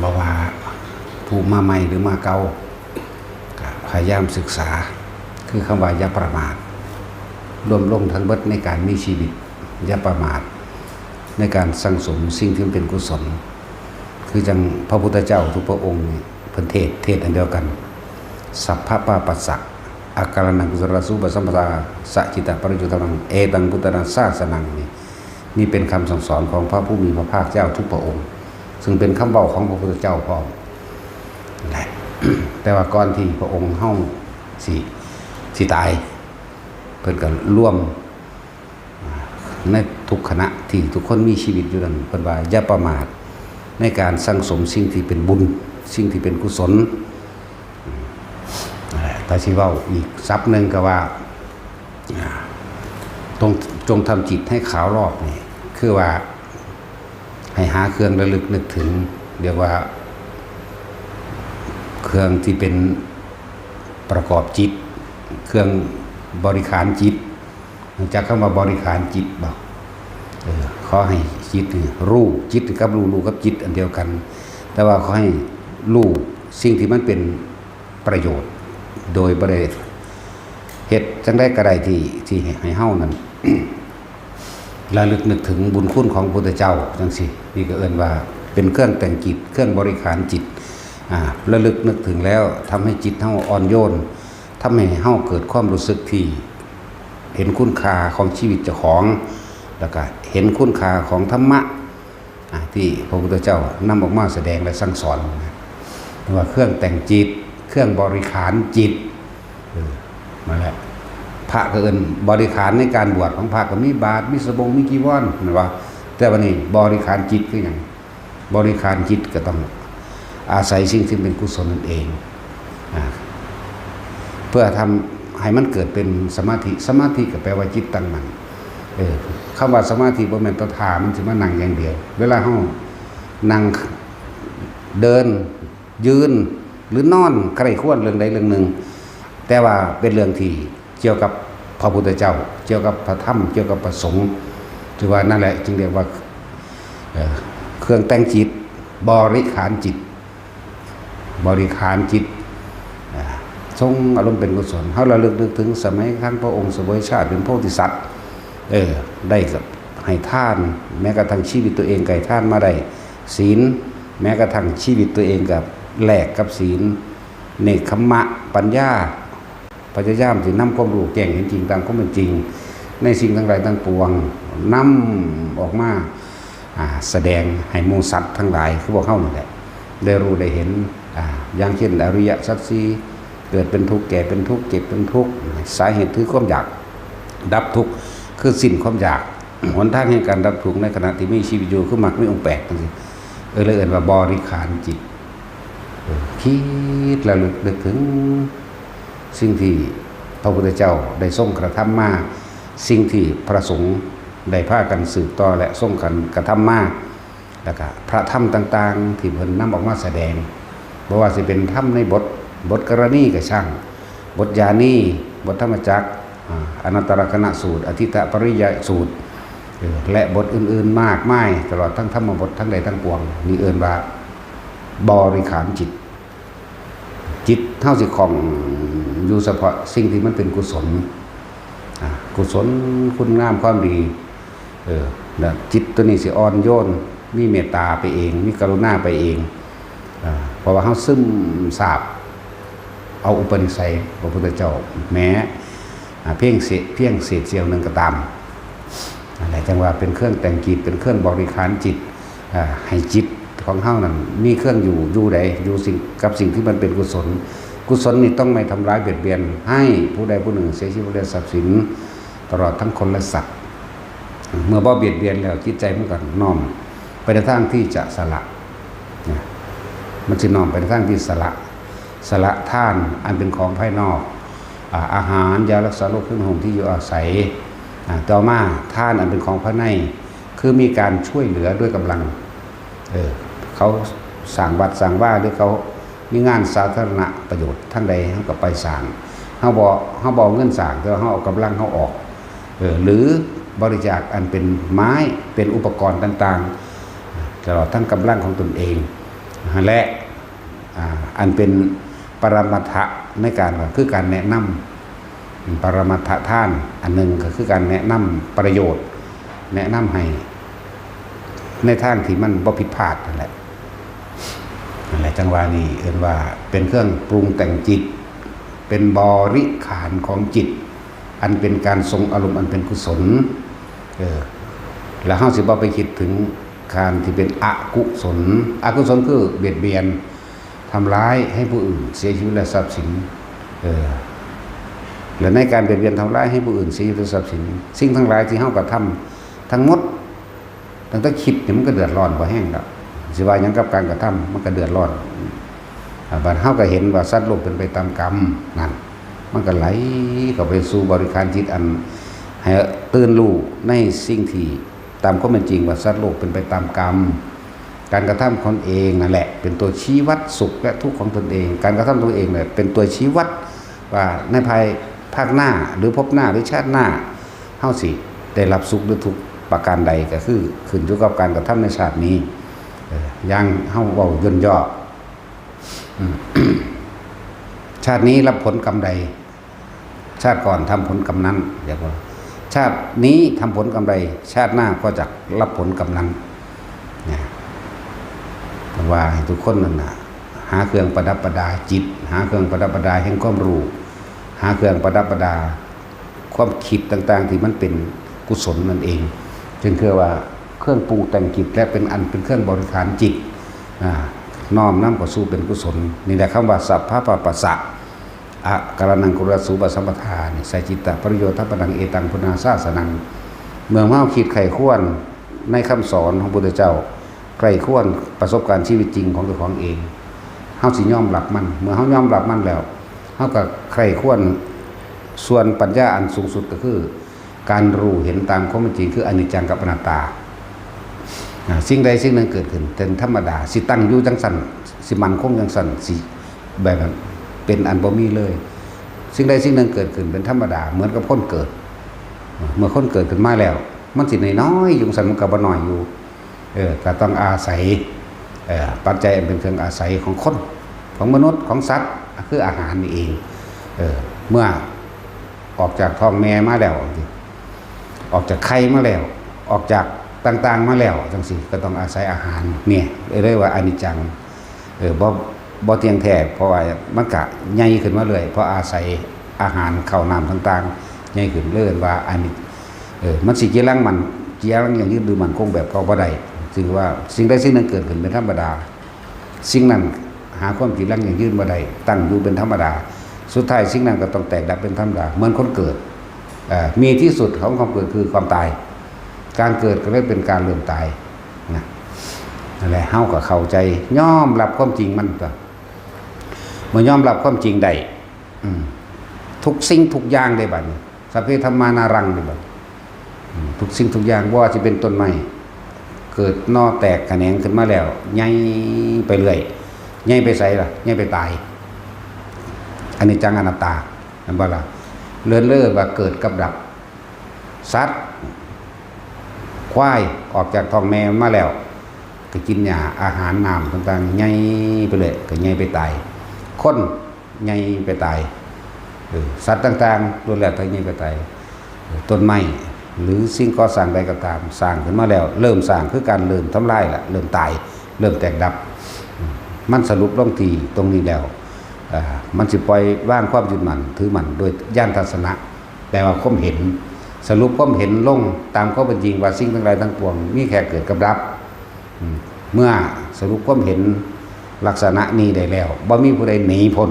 บอกว่าผู้มาใหม่หรือมาเก่าพยายามศึกษาคือคำว่าอย่าประมาทรวมลงทั้งเบิดในการมีชีวิตอย่าประมาทในการสั่งสมสิ่งที่เป็นกุศลคือจังพระพุทธเจ้าทุกพระองค์เพิ่นเทศอันเดียวกันสัพพะปะปัสสะอาการนังกุศลสุปสัมปทาสัจจิตะปริยุทธังเอตังพุทธนาสาสนังนี่เป็นคำสั่งสอนของพระผู้มีพระภาคเจ้าทุกพระองค์ซึ่งเป็นคำเว้าของพระพุทธเจ้าพร้อมแหละ แต่ว่าก่อนที่พระองค์เฮาสิตายเพิ่นก็ร่วมในทุกขณะที่ทุกคนมีชีวิตอยู่นั้นเพิ่นว่าอย่าประมาทในการสั่งสมสิ่งที่เป็นบุญสิ่งที่เป็นกุศลแต่สิเว้าอีกศัพท์นึงก็ว่าจงทำจิตให้ขาวรอบนี่คือว่าให้หาเครื่องระลึกนึกถึงเรียกว่าเครื่องที่เป็นประกอบจิตเครื่องบริขารจิตจากคำว่าบริขารจิตบอกขอให้จิตรู้จิตกับรู้กับจิตอันเดียวกันแต่ว่าขอให้รู้สิ่งที่มันเป็นประโยชน์โดยบริเหตุจังได้กระไดที่ให้เฮ้านั้น ระลึกนึกถึงบุญคุณของพระพุทธเจ้าจังสินี่ก็เอิ้นว่าเป็นเครื่องแต่งจิตเครื่องบริขารจิตระลึกนึกถึงแล้วทำให้จิตเฮ้าอ่อนโยนทำให้เฮ้าเกิดความรู้สึกที่เห็นคุณค่าของชีวิตเจ้าของแล้วก็เห็นคุณค่าของธรรมะที่พระพุทธเจ้านำออกมาแสดงและสั่งสอนว่าเครื่องแต่งจิตเครื่องบริขารจิตนั่นแหละพระก็เอิ้นบริขารในการบวชของพระก็มีบาตรมีสบงมีจีวรนะว่าแต่วันนี้บริขารจิตคืออย่างบริขารจิตก็ต้องอาศัยสิ่งที่เป็นกุศลนั่นเองเพื่อทำให้มันเกิดเป็นสมาธิก็แปลว่าจิตตั้งมั่นคำว่าสมาธิบ่แม่นตถามันสิมานั่งอย่างเดียวเวลาเฮานั่งเดินยืนหรือนอนใครควรเรื่องใดเรื่องหนึ่งแต่ว่าเป็นเรื่องที่เกี่ยวกับพระพุทธเจ้าเกี่ยวกับพระธรรมเกี่ยวกับพระสงฆ์ถือว่านั่นแหละจึงเรียกว่าเครื่องแต่งจิตบริขารจิตบริขารจิตทรงอารมณ์เป็นกุศลเฮาระลึกนึกถึงสมัยครั้งพระองค์เสวยชาติเป็นโพธิสัตว์ได้กับให้ทานแม้กระทั่งชีวิตตัวเองไก่ท่านมาได้ศีลแม้กระทั่งชีวิตตัวเองกับแลกกับศีลเนกขัมมะปัญญาพยายามที่นำความรู้แจ้งเห็นจริงตามความเป็นจริงในสิ่งทั้งหลายทั้งปวงนำออกมาแสดงให้หมู่สัตว์ทั้งหลายคือพวกเฮานั่นแหละได้รู้ได้เห็นอย่างเช่นอริยสัจสี่เกิดเป็นทุกข์แก่เป็นทุกข์เจ็บเป็นทุกข์สาเหตุคือความอยากดับทุกข์คือสิ้นความอยากหนทางแห่งการดับทุกข์ในขณะที่มีชีวิตอยู่คือมรรคมีองค์8จังซี่เลยเอิ้นว่าบริขารจิตคิดระลึกนึกถึงสิ่งที่พระพุทธเจ้าได้ทรงกระทำมาสิ่งที่พระสงฆ์ได้พากันสืบต่อและทรงกันกระทำมาแล้วก็พระธรรมต่างๆที่เพิ่นนำออกมาแสดงบ่ว่าสิเป็นธรรมในบทกรณีก็ช่างบทญาณีบทธรรมจักรอนัตตลกนสูตรอธิตปริยสูตรและบทอื่นๆมากมายตลอดทั้งธรรมบททั้งใดทั้งปวงนี่เอิ้นว่าบริขารจิตเท่าสิของอยู่เฉพาะสิ่งที่มันเป็นกุศลคุณงามความดีแล้วจิตตัวนี้สิอ่อนโยนมีเมตตาไปเองมีกรุณาไปเองเพราะว่าเฮาซึมซาบเอาอุปนิสัยพระพุทธเจ้าแม้เพียงเศษเสี้ยวนึงก็ตามอะไรจังว่าเป็นเครื่องแต่งจิตเป็นเครื่องบริขารจิตให้จิตของเฮานั้นมีเครื่องอยู่ใดอยู่สิ่งที่มันเป็นกุศลนี่ต้องไม่ทำร้ายเบียดเบียนให้ผู้ใดผู้หนึ่งเสียชีวิตและทรัพย์สินตลอดทั้งคนและสัตว์เมื่อบ่เบียดเบียนแล้วจิตใจมันก็น้อมไปในทางที่จะสละมันสิน้อมไปในทางที่สละทานอันเป็นของภายนอกอาหารยารักษาโรคเครื่องห่มที่อยู่อาศัยต่อมาทานอันเป็นของภายในคือมีการช่วยเหลือด้วยกำลังเขาสั่งวัดสั่งว่าหรือเขามีงานสาธารณประโยชน์ทั้งใดเขาก็ไปสั่งเขาบอกเงินสั่งแต่เขาเอากำลังเขาออกหรือบริจาคอันเป็นไม้เป็นอุปกรณ์ต่างๆตลอดทั้งกำลังของตนเอง และอันเป็นปรมัตถะในการก็คือการแนะนำปรมัตถะท่านอันหนึ่งก็คือการแนะนำประโยชน์แนะนำให้ในทางที่มันบ่ผิดพลาดนั่นแหละจังหวะนี้เอิ้นว่าเป็นเครื่องปรุงแต่งจิตเป็นบริขารของจิตอันเป็นการทรงอารมณ์อันเป็นกุศลแล้วเฮาสิบ่ไปคิดถึงการที่เป็นอกุศลคือเบียดเบียนทำร้ายให้ผู้อื่นเสียชีวิตและทรัพย์สินและในการเบียดเบียนทำร้ายให้ผู้อื่นเสียชีวิตและทรัพย์สินสิ่งทั้งหลายที่เฮากระทำทั้งหมดตั้งแต่คิดเนี่ยมันก็เดือดร้อนบ่แห้งแล้วสิว่าหยังกับการกระทำมันก็เดือดร้อนบัดเฮาก็เห็นว่าสัตว์โลกเป็นไปตามกรรมนั่นมันก็ไหลเข้าไปสู่บริการจิตอันให้ตื่นรู้ในสิ่งที่ตามความเป็นจริงว่าสัตว์โลกเป็นไปตามกรรมการกระทำของเองนั่นแหละเป็นตัวชี้วัดสุขและทุกข์ของตนเองการกระทำตัวเองเนี่ยเป็นตัวชี้วัดว่าในภายหน้าหรือภพหน้าหรือชาติหน้าเฮาสิได้รับสุขหรือทุกข์ประการใดก็คือขึ้นอยู่กับการกระทำในชาตินี้อย่างเฮาเว้าย่นย่อ ชาตินี้รับผลกรรมใดชาติก่อนทำผลกรรมนั้นอย่าบอกชาตินี้ทำผลกรรมใดชาติหน้าก็จะรับผลกรรมนั้นแต่ว่าทุกคนนั่นน่ะหาเครื่องประดับประดาจิตหาเครื่องประดับประดาแห่งความรู้หาเครื่องประดับประดาความคิดต่างๆที่มันเป็นกุศลนั่นเองจึงคือว่าเครื่องปรุงแต่งจิตและเป็นอันเป็นเครื่องบริหารจิตน้อมนำเข้าสู่เป็นกุศลนี่แหละคำว่าสัพพะปัสสะอะกรณังกุรสูปสัมปทานี่ใส่จิตตะประโยชน์ทัพพนังเอตังพุทธาสาสนังเมื่อเฮาคิดไข้ควรในคำสอนของพระพุทธเจ้าใครควรประสบการณ์ชีวิตจริงของตัวของเองเฮาสิยอมรับมันเมื่อเฮายอมรับมันแล้วเฮาก็ใครควรส่วนปัญญาอันสูงสุดก็คือการรู้เห็นตามความเป็นจริงคืออนิจจังกับอนัตตาสิ่งใดสิ่งหนึ่งเกิดขึ้นเป็นธรรมดาสิตั้งอยู่จังสั่นสิมันคงจังสั่นสิแบบนั้นเป็นอันบ่มีเลยสิ่งใดสิ่งหนึ่งเกิดขึ้นเป็นธรรมดาเหมือนกับคนเกิดเมื่อคนเกิดขึ้นมาแล้วมันสิน้อยๆอยู่สั่นมันก็บ่น้อยอยู่ก็ต้องอาศัยปัจจัยเป็นเครื่องอาศัยของคนของมนุษย์ของสัตว์คืออาหารนี่เองเมื่อออกจากท้องแม่มาแล้วออกจากไข่มาแล้วออกจากต่างๆมาแล้วจังซี่ก็ต้องอาศัยอาหารเนี่ยเรียกว่าอนิจจังบ่เที่ยงแท้เพราะว่ามันก็ใหญ่ขึ้นมาเลยเพราะอาศัยอาหารข้าวน้ำต่างๆใหญ่ขึ้นเรื่อยว่าอันนี้มันสิเกี่ยงมันอย่างยืดดูมันคงแบบเก่าบ่ได้ซึ่งว่าสิ่งใดสิ่งหนึ่งเกิดขึ้นเป็นธรรมดาสิ่งนั้นหาความจริงอย่างยืดบ่ได้ตั้งอยู่เป็นธรรมดาสุดท้ายสิ่งนั้นก็ต้องแตกดับเป็นธรรมดาเหมือนคนเกิดมีที่สุดของความเกิดคือความตายการเกิดก็เลยเป็นการเริ่มตายนะนั่นแหละเฮาก็เข้าใจยอมรับความจริงมันก็เมื่อยอมรับความจริงได้ทุกสิ่งทุกอย่างได้บัดนี้สัพเพธัมมานารังได้บัดทุกสิ่งทุกอย่างว่าจะเป็นต้นไม้เกิดนอแตกแขนงขึ้นมาแล้วใหญ่ไปเรื่อยใหญ่ไปไสล่ะใหญ่ไปตายอันนี้จังอนัตตาอันบ่ล่ะเลื่อนว่าเกิดกับดับสัตว์ควายออกจากท้องแม่มาแล้วก็กินหญ้าอาหารน้ำต่างๆใหญ่ไปเลยก็ใหญ่ไปตายคนใหญ่ไปตายสัตว์ต่างๆล้วนแล้วแต่ใหญ่ไปตายต้นไม้หรือสิ่งก่อสร้างใดก็ตามสร้างขึ้นมาแล้วเริ่มสร้างคือการเริ่มทำลายละเริ่มตายเริ่มแตกดับมันสรุปลงที่ตรงนี้แล้วมันสิปล่อยว่างความยึดมั่นถือมั่นโดยญาณทัศนะแปลว่าความเห็นสรุปความเห็นลงตามข้อเป็นจริงว่าสิ่งทั้งหลายทั้งปวงมีแค่เกิดกับดับเมื่อสรุปความเห็นลักษณะนี้ได้แล้วบ่มีผู้ใดหนีพ้น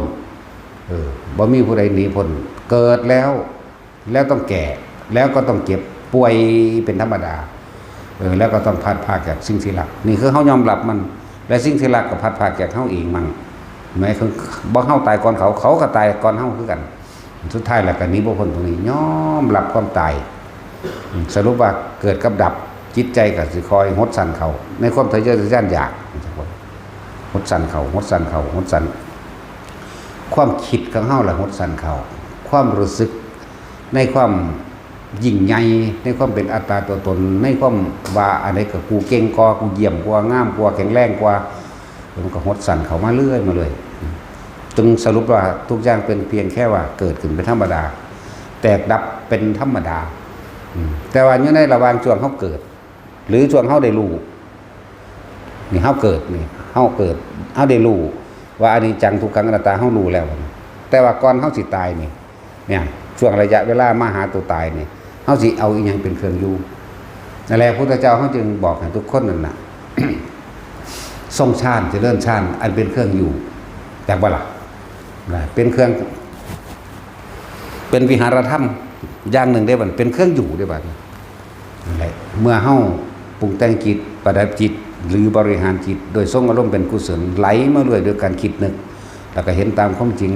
บ่มีผู้ใดหนีพ้นเกิดแล้วต้องแก่แล้วก็ต้องเจ็บป่วยเป็นธรรมดาแล้วก็ต้องพัดพาจากสิ่งที่รักนี่คือเฮายอมรับมันและสิ่งที่รักก็พัดพาจากเฮาเองมั่งแม้คือบ่เฮาตายก่อนเขาก็ตายก่อนเฮาคือกันสุดท้ายแล้วก็หนีบ่พ้นตรงนี้ยอมรับความตายสรุปว่าเกิดกับดับจิตใจก็สิคอยหดสั่นเขาในความทะเยอทะยานอยากหดสั่นเขาหดสั่นเขาหดสั่นความคิดของเฮาล่ะหดสั่นเขาความรู้สึกในความยิ่งใหญ่ในความเป็นอัตตาตัวตนในความว่าอะไรก็กูเก่งกว่ากูเยี่ยมกว่างามกว่าแข็งแรงกว่า มันก็หดสั่นเขามาเรื่อยมาเลยจึงสรุปว่าทุกอย่างเป็นเพียงแค่ว่าเกิดขึ้นเป็นธรรมดาแตกดับเป็นธรรมดาแต่ว่าอยู่ในระหว่างช่วงเขาเกิดหรือช่วงเขาได้รู้นี่เขาเกิดนี่เขาเกิดเขาได้รู้ว่าอนิจจังทุกขังอนัตตาเขารู้แล้วแต่ว่าก่อนเขาสิตายนี่เนี่ยช่วงระยะเวลามาหาตัวตายนี่เขาสิเอาอีกอย่างเป็นเครื่องอยู่นั่นแหละพระพุทธเจ้าเขาจึงบอกให้ทุกคนนั่นน่ะ ทรงฌานเจริญฌานอันเป็นเครื่องอยู่จากว่าล่ะเป็นเครื่องเป็นวิหารธรรมอย่างหนึ่งได้บัดเป็นเครื่องอยู่ได้บัดนั่นแหละเมื่อเฮาปรุงแต่งจิตประดับจิตหรือบริหารจิตโดยทรงอารมณ์เป็นกุศลไหลมาเรื่อยโดยการคิดนึกแล้วก็เห็นตามความจริง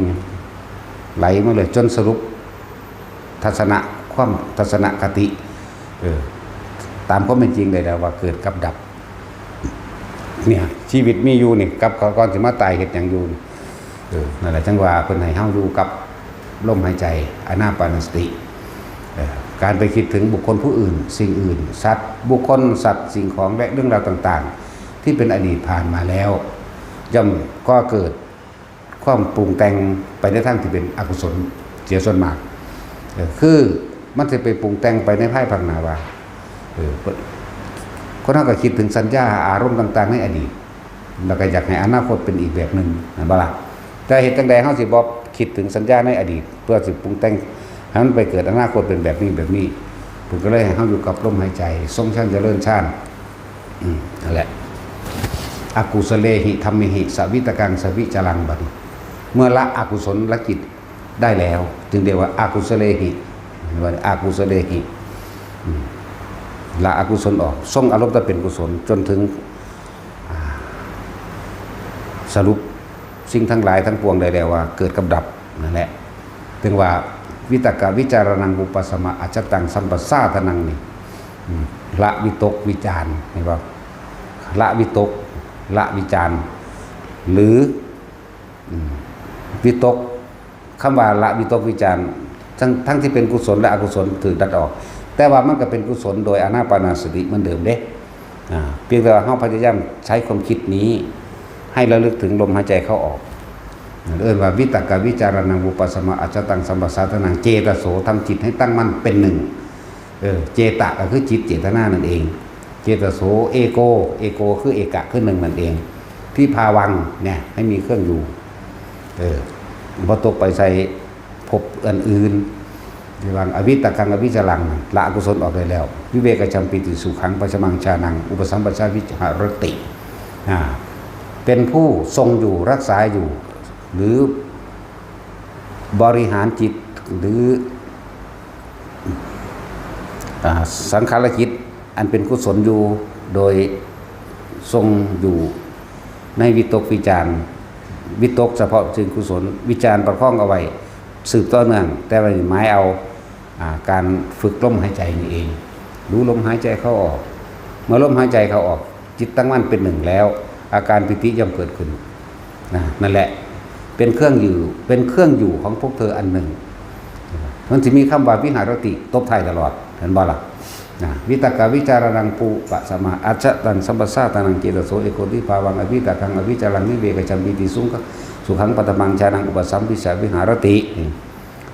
ไหลมาเลยจนสรุปทัศนะความทัศนคติตามความเป็นจริงได้แล้วว่าเกิดกับดับเนี่ยชีวิตมีอยู่นี่กับก่อนสิมาตายเฮ็ดหยังอยู่นั่นแหละจังว่าเพิ่นให้เฮาอยู่กับลมหายใจอานาปานสติการไปคิดถึงบุคคลผู้อื่นสิ่งอื่นสัตว์บุคคลสัตว์สิ่งของและเรื่องราวต่างๆที่เป็นอดีตผ่านมาแล้วย่อมก็เกิดความปรุงแต่งไปในทางที่เป็นอกุศลเสียส่วนมากคือมันจะไปปรุงแต่งไปในภายภาคหน้าว่าคนเราก็คิดถึงสัญญาอารมณ์ต่างๆในอดีตแล้วก็อยากให้อนาคตเป็นอีกแบบหนึ่งนะบ่ล่ะแต่เหตุจังใดเฮาสิบ่คิดถึงสัญญาในอดีตเพื่อสิปรุงแต่งให้มันไปเกิดอนาคตเป็นแบบนี้แบบนี้ผมก็เลยให้เฮาอยู่กับลมหายใจทรงฌานเจริญฌานนั่นแหละอกุศเลหิธัมมิหิสวิตกังสวิจรังบัดเมื่อละอกุศลละจิตได้แล้วจึงเรียกว่าอกุศเลหิว่าอกุศเลหิละอกุศลออกทรงอารมณ์แต่เป็นกุศลจนถึงสรุปสิ่งทั้งหลายทั้งปวงได้แล้วว่าเกิดกับดับนั่นแหละถึงว่าวิตกวิจารนังอุปสมะอัจจตังสัมปสาทนังนี่ละวิตกวิจารเห็นป่ะละวิตกละวิจารหรือวิตกคำว่าละวิตกวิจารทั้งที่เป็นกุศลและอกุศลถือดัดออกแต่ว่ามันก็เป็นกุศลโดยอานาปานสติเหมือนเดิมเด้เพียงแต่ว่าเฮาพยายามใช้ความคิดนี้ให้ระลึกถึงลมหายใจเข้าออกเรียกว่าวิตกวิจารณังอุปสมะอัจจตังสัมปสาทนังเจตโสทำจิตให้ตั้งมั่นเป็นหนึ่งเจตะก็คือจิตเจตนานั่นเองเจตโสเอโกคือเอกะคือหนึ่งนั่นเองที่ภาวังเนี่ยให้มีเครื่องอยู่พอตกไปใส่ภพอื่นๆที่วางอวิตกังอวิจรังละอกุศลออกได้แล้ววิเวกจัมปิติสุขังปัจจมังชานังอุปสัมปชาวิหารติเป็นผู้ทรงอยู่รักษาอยู่หรือบริหารจิตหรือสังขารจิตอันเป็นกุศลอยู่โดยทรงอยู่ในวิตกวิจารวิตกเฉพาะจึงกุศลวิจารประคองเอาไว้สืบต่อเนื่องแต่ว่าหมายเอาการฝึกลมหายใจนี่เองรู้ลมหายใจเข้าออกเมื่อลมหายใจเข้าออกจิตตั้งมั่นเป็นหนึ่งแล้วอาการปิติย่อมเกิดขึ้นนั่นแหละเป็นเครื่องอยู่ของพวกเธออันหนึ่งมันจะมีคำว่าวิหารติตบท้ายตลอดเห็นบ่ล่ะวิตกวิจารณังปุปะสมาอัจฉตังสัมปสาทนังเจตโสเอโกติภาวังอวิตกังอวิจารังนิเวกจัมปิติสุขังปัตมังชานังอุปสัมปิสาวิหารติ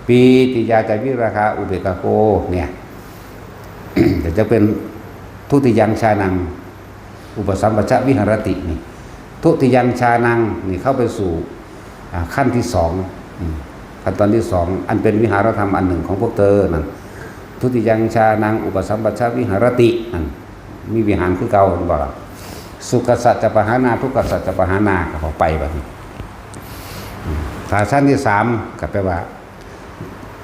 ปีติยาใจวิราคาอุเบกโกเนี่ยจะเป็นทุติยังชานังอุปสัมปชาวิหารตินี่ทุติยังชานังนี่เข้าไปสู่ขั้นที่สองขั้นตอนที่สองอันเป็นวิหารธรรมอันหนึ่งของพวกเธอนั่นทุติยังชานังอุปสัมปชาวิหารตินั่นมีวิหารคือเก่าบอกว่าสุขสัจจปหานาทุกขสัจจปหานาก็ไปแบบนี้ฐานชั้นที่สามก็แปลว่า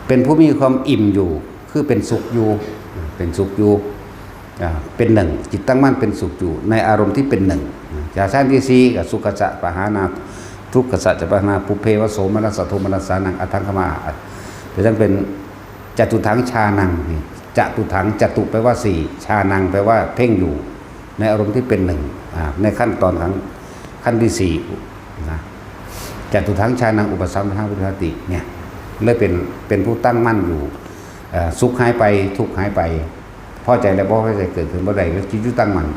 เป็นผู้มีความอิ่มอยู่คือเป็นสุขอยู่เป็นสุขอยู่เป็นหนึ่งจิตตั้งมั่นเป็นสุขอยู่ในอารมณ์ที่เป็นหนึ่งฐานชั้นที่สี่กับสุขสัจจปหานาทุกขสัจจปหานาปุเพวโสมนัสสะโทมนัสสานังอัตถังคมาจะต้องเป็นจตุถังชานังจตุถังจตุแปลว่าสี่ชานังแปลว่าเพ่งอยู่ในอารมณ์ที่เป็นหนึ่งในขั้นตอนของขั้นที่สี่นะจตุถังชานังอุปสัมปทาวิหารติเนี่ยเลยเป็นผู้ตั้งมั่นอยู่สุขหายไปทุกข์หายไปพอใจและบ่พอใจเกิดขึ้นบ่ได้ก็จิตอยู่ตั้งมั่น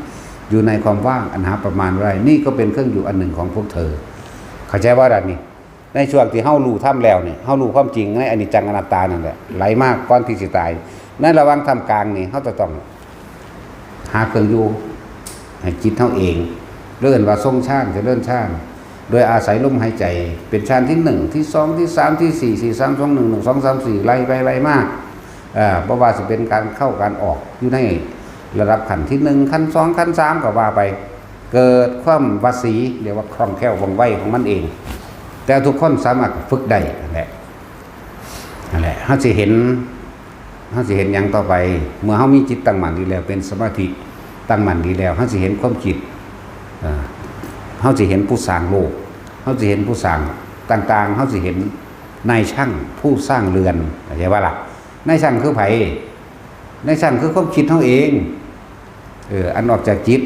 อยู่ในความว่างอันหาประมาณไรนี่ก็เป็นเครื่องอยู่อันหนึ่งของพวกเธอเข้าใจว่าดังนี้ในช่วงที่เฮารู้ถ้ำแล้วเนี่ยเฮารู้ความจริงในอนิจจังอนัตตานั่นแหละไหลมากก่อนที่สิตายในระหว่างถ้ำกลางนี่เฮาจะต้องหาเครื่องอยู่ให้จิตเฮาเองเลื่อนว่าทรงฌานจะเลื่อนฌานโดยอาศัยลมหายใจเป็นฌานที่1ที่2ที่3ที่4 4 3 2 1 1 2 3 4ไล่ไปไล่มากเพราะว่าจะเป็นการเข้าการออกอยู่ในระดับขั้นที่1ขั้น2ขั้น3ก็ว่าไปเกิดความวสีเรียกว่าคล่องแคล่วว่องไวของมันเองแต่ทุกคนสามารถฝึกได้นั่นแหละเฮาสิเห็นอย่างต่อไปเมื่อเฮามีจิตตั้งมั่นดีแล้วเป็นสมาธิตั้งมั่นดีแล้วเฮาสิเห็นความคิดเฮาสิเห็นผู้สร้างโลกเฮาสิเห็นผู้สร้างต่างๆเฮาสิเห็นนายช่างผู้สร้างเรือนเข้าใจว่าล่ะนายช่างคือไผนายช่างคือความคิดเฮาเองอันออกจากจิต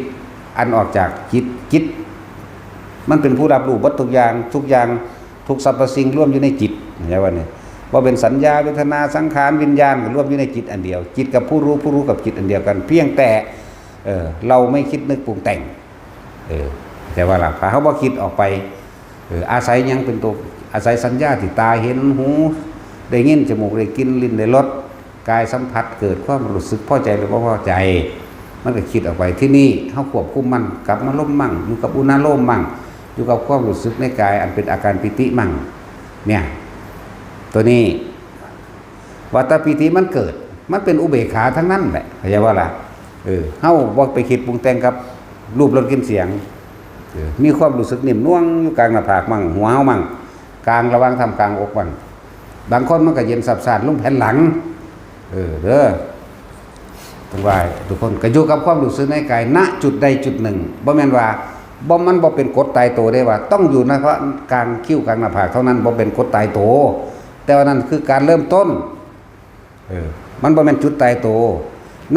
จิตมันเป็นผู้รับรู้วัตถุทุกอย่างทุกสรรพสิ่งร่วมอยู่ในจิตเข้าใจว่าเนี่ยว่าเป็นสัญญาเวทนาสังขารวิญญาณก็ร่วมอยู่ในจิตอันเดียวจิตกับผู้รู้กับจิตอันเดียวกันเพียงแต่เราไม่คิดนึกปรุงแต่งแต่ว่าล่ะพอเขาบ่คิดออกไปอาศัยยังเป็นตัวอาศัยสัญญาที่ตาเห็นหูได้ยินจมูกได้กลิ่นลิ้นได้รสกายสัมผัสเกิดความรู้สึกพอใจหรือบ่พอใจมันก็คิดออกไปที่นี่เขาควบคุมมันกลับมาลมมั่งอยู่กับอุณาโลมมั่งอยู่กับความรู้สึกในกายอันเป็นอาการปิติมั่งเนี่ยตัวนี้วัตปิติมันเกิดมันเป็นอุเบกขาทั้งนั้นแหละเข้าใจว่าล่ะเฮาบ่ไปคิดปรุงแต่งกับรูปรสกลิ่นเสียงมีความรู้สึกนิ่มน่วงอยู่กลางหน้าผากมั่งหัวเฮามั่งกลางระหว่างทำกลางอกมั่งบางคนมันก็เย็นสับสานลงแผ่นหลังเด้อทั้งหลายทุกคนก็อยู่กับความรู้สึกในกายณจุดใดจุดหนึ่งบ่แม่นว่ามันบ่เป็นกฎตายตัวได้ว่าต้องอยู่ในเพราะกลางคิ้วกลางหน้าผากเท่านั้นบ่เป็นกฎตายตัวแต่ว่านั่นคือการเริ่มต้นมันบ่แม่นจุดตายตัว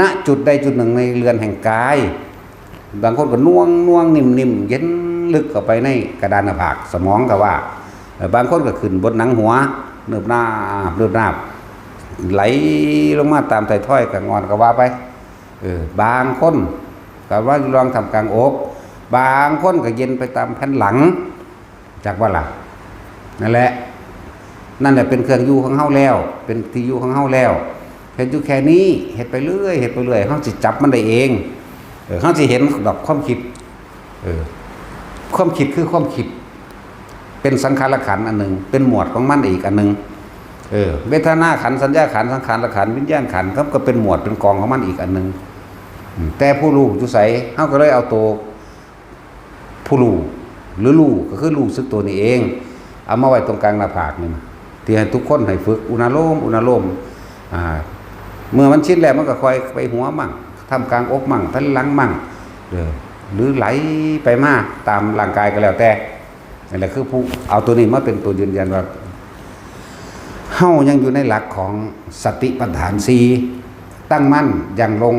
ณจุดใดจุดหนึ่งในเรือนแห่งกายบางคนก็น่วงนิ่มเย็นลึกเข้าไปในกระดานหน้าผากสมองก็ว่าบางคนก็ขึ้นบนหนังหัวเนิบหน้าไหลลงมาตามไตถ้อยกับงอนก็ว่าไปบางคนก็ว่าลองทำกลางอกบางคนก็เย็นไปตามแผ่นหลังจากว่าล่ะนั่นแหละเป็นเครื่องอยู่ของเฮาแล้วเป็นที่อยู่ของเฮาแล้วเฮ็ดอยู่แค่นี้เฮ็ดไปเรื่อยเฮาสิจับมันได้เองเฮาสิเห็นดอกความคิดความคิดคือความคิดเป็นสังขารขันธ์อันหนึ่งเป็นหมวดของมันอีกอันหนึ่งเวทนาขันธ์สัญญาขันธ์สังขารขันธ์วิญญาณขันธ์ครับก็เป็นหมวดเป็นกองของมันอีกอันหนึ่งแต่ผู้รู้อยู่ไสเฮาก็เลยเอาตัวผู้รู้หรือรู้ก็คือรู้สึกตัวนี้เองเอามาไว้ตรงกลางหน้าผากนี่ที่ให้ทุกคนให้ฝึกอุณาโลมเมื่อมันชินแล้วมันก็ค่อยไปหัวมั่งทำกลางอกมั่งแผ่นหลังมั่งหรือไหลไปมาตามร่างกายก็แล้วแต่นั่นแหละคือผู้เอาตัวนี้มาเป็นตัวยืนยันว่าเฮายังอยู่ในหลักของสติปัฏฐาน4ตั้งมั่นอย่างลง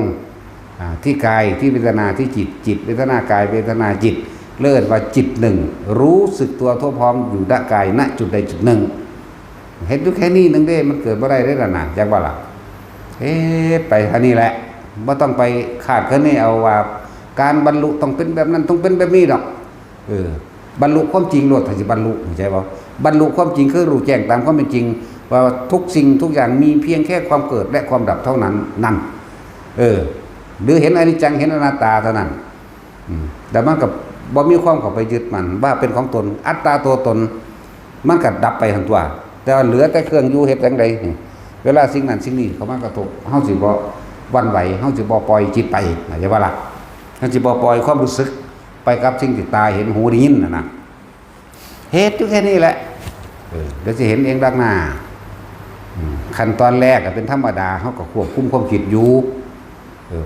ที่กายที่เวทนาที่จิตเวทนากายเวทนาจิตเลิศว่าจิตหนึ่งรู้สึกตัวทั่วพร้อมอยู่ณกายณจุดใดจุดหนึ่งเห็นอยู่แค่นี้นึงเด้มันเกิดบ่ได้เด้ล่ะนะจักว่าล่ะไปท่านี้แหละบ่ต้องไปคาดคะเนเอาว่าการบรรลุต้องเป็นแบบนั้นต้องเป็นแบบนี้ดอกบรรลุความจริงโลดถ้าสิบรรลุเข้าใจบ่บรรลุความจริงคือรู้แจ้งตามความเป็นจริงว่าทุกสิ่งทุกอย่างมีเพียงแค่ความเกิดและความดับเท่านั้นนั่นหรือเห็นอนิจจังเห็นอนัตตาเท่านั้นแต่มันกับบ่มีความเข้าไปยึดมันว่าเป็นของตนอัตตาตัวตนมันก็ดับไปทั้งตัวแต่เหลือแต่เครื่องอยู่เฮ็ดจังได๋เวลาสิ่งนั้นสิ่งนี้เข้ามากระทบเฮาสิบ่หวั่นไหวเฮาสิบ่ปล่อยจิตไปเข้าใจบ่ล่ะเฮาสิบ่ปล่อยความรู้สึกไปกับสิ่งที่ตาเห็นหูได้ยินน่ะเฮ็ดอยู่แค่นี้แหละเดี๋ยวสิเห็นเองดังหน้าขั้นตอนแรกก็เป็นธรรมดาเฮาก็ควบคุมความคิดอยู่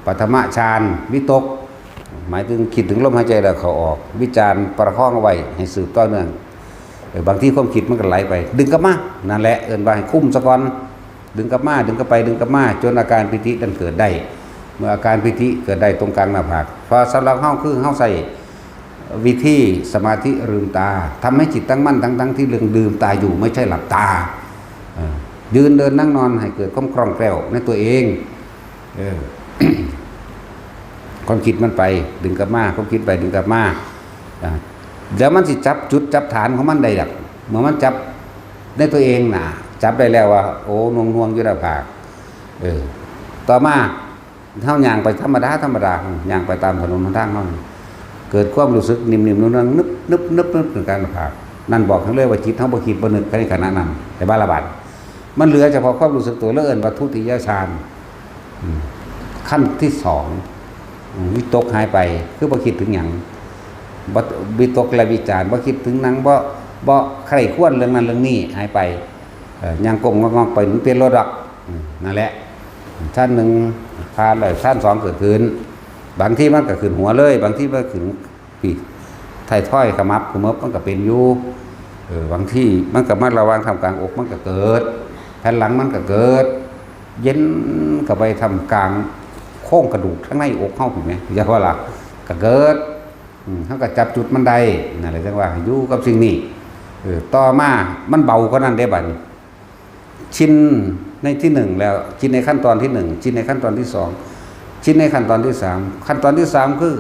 ปฐมฌานวิตกหมายถึงคิดถึงลมหายใจแล้วเขาออกวิจารณ์ประคองเอาไว้ให้สืบต่อเนื่องบางทีความคิดมันก็ไหลไปดึงกลับมานั่นแหละเอิ้นว่าให้คุ้มซะก่อนดึงกลับมาดึงกลับไปดึงกลับมาจนอาการปิตินั้นเกิดได้เมื่ออาการปิติเกิดได้ตรงกลางหน้าผากพอสำหรับเฮาคือเฮาใส่วิธีสมาธิลืมตาทำให้จิตตั้งมั่นทั้งที่เรื่องลืมตาอยู่ไม่ใช่หลับตายืนเดินนั่งนอนให้เกิดความคล่องแคล่วในตัวเอง ความคิดมันไปดึงกลับมาความคิดไปดึงกลับมาเดี๋ยวมันสิจับจุดจับฐานของมันได้ดักเมื่อมันจับในตัวเองน่ะจับได้แล้วว่าโอ้นวงอยู่หน้าผากต่อมาเท่าย่างไปธรรมดาย่างไปตามถนนทางเฮาเกิดความรู้สึกนิ่มๆนุ่มๆนึบถึงการหน้าผากนั่นบอกทั้งเลยว่าจิตเฮาบ่คิดบ่นึกในขณะนั้นแต่บ้าระบาดมันเหลือเฉพาะความรู้สึกตัวแล้วเอิ้นว่าทุติยฌานขั้นที่2วิตกหายไปคือบ่คิดถึงหยังบ่วิตกและวิจารบ่คิดถึงหนังบ่ใคร่ครวญเรื่องนั้นเรื่องนี้หายไปยังกงงอกๆไปมันเป็นโลดอกนั่นแหละชั้น1ผ่านแล้วชั้น2เกิดขึ้นบางที่มันก็ขึ้นหัวเลยบางที่มันขึ้นปีกไทถ้อยขมับขมบมันก็เป็นอยู่บางที่มันก็มาระวังทำกลางอกมันก็เกิดแผ่นหลังมันก็เกิดเย็นก็ไปทำกลางโค้งกระดูกข้างในอกเข้าถูกไหมอย่าว่าล่ะก็เกิดเขาก็จับจุดมันได้นั่นแหละจังว่าอยู่กับสิ่งนี้ต่อมามันเบากว่านั้นได้บัดชินในที่1แล้วชินในขั้นตอนที่1ชินในขั้นตอนที่2ชินในขั้นตอนที่3ขั้นตอนที่3คือ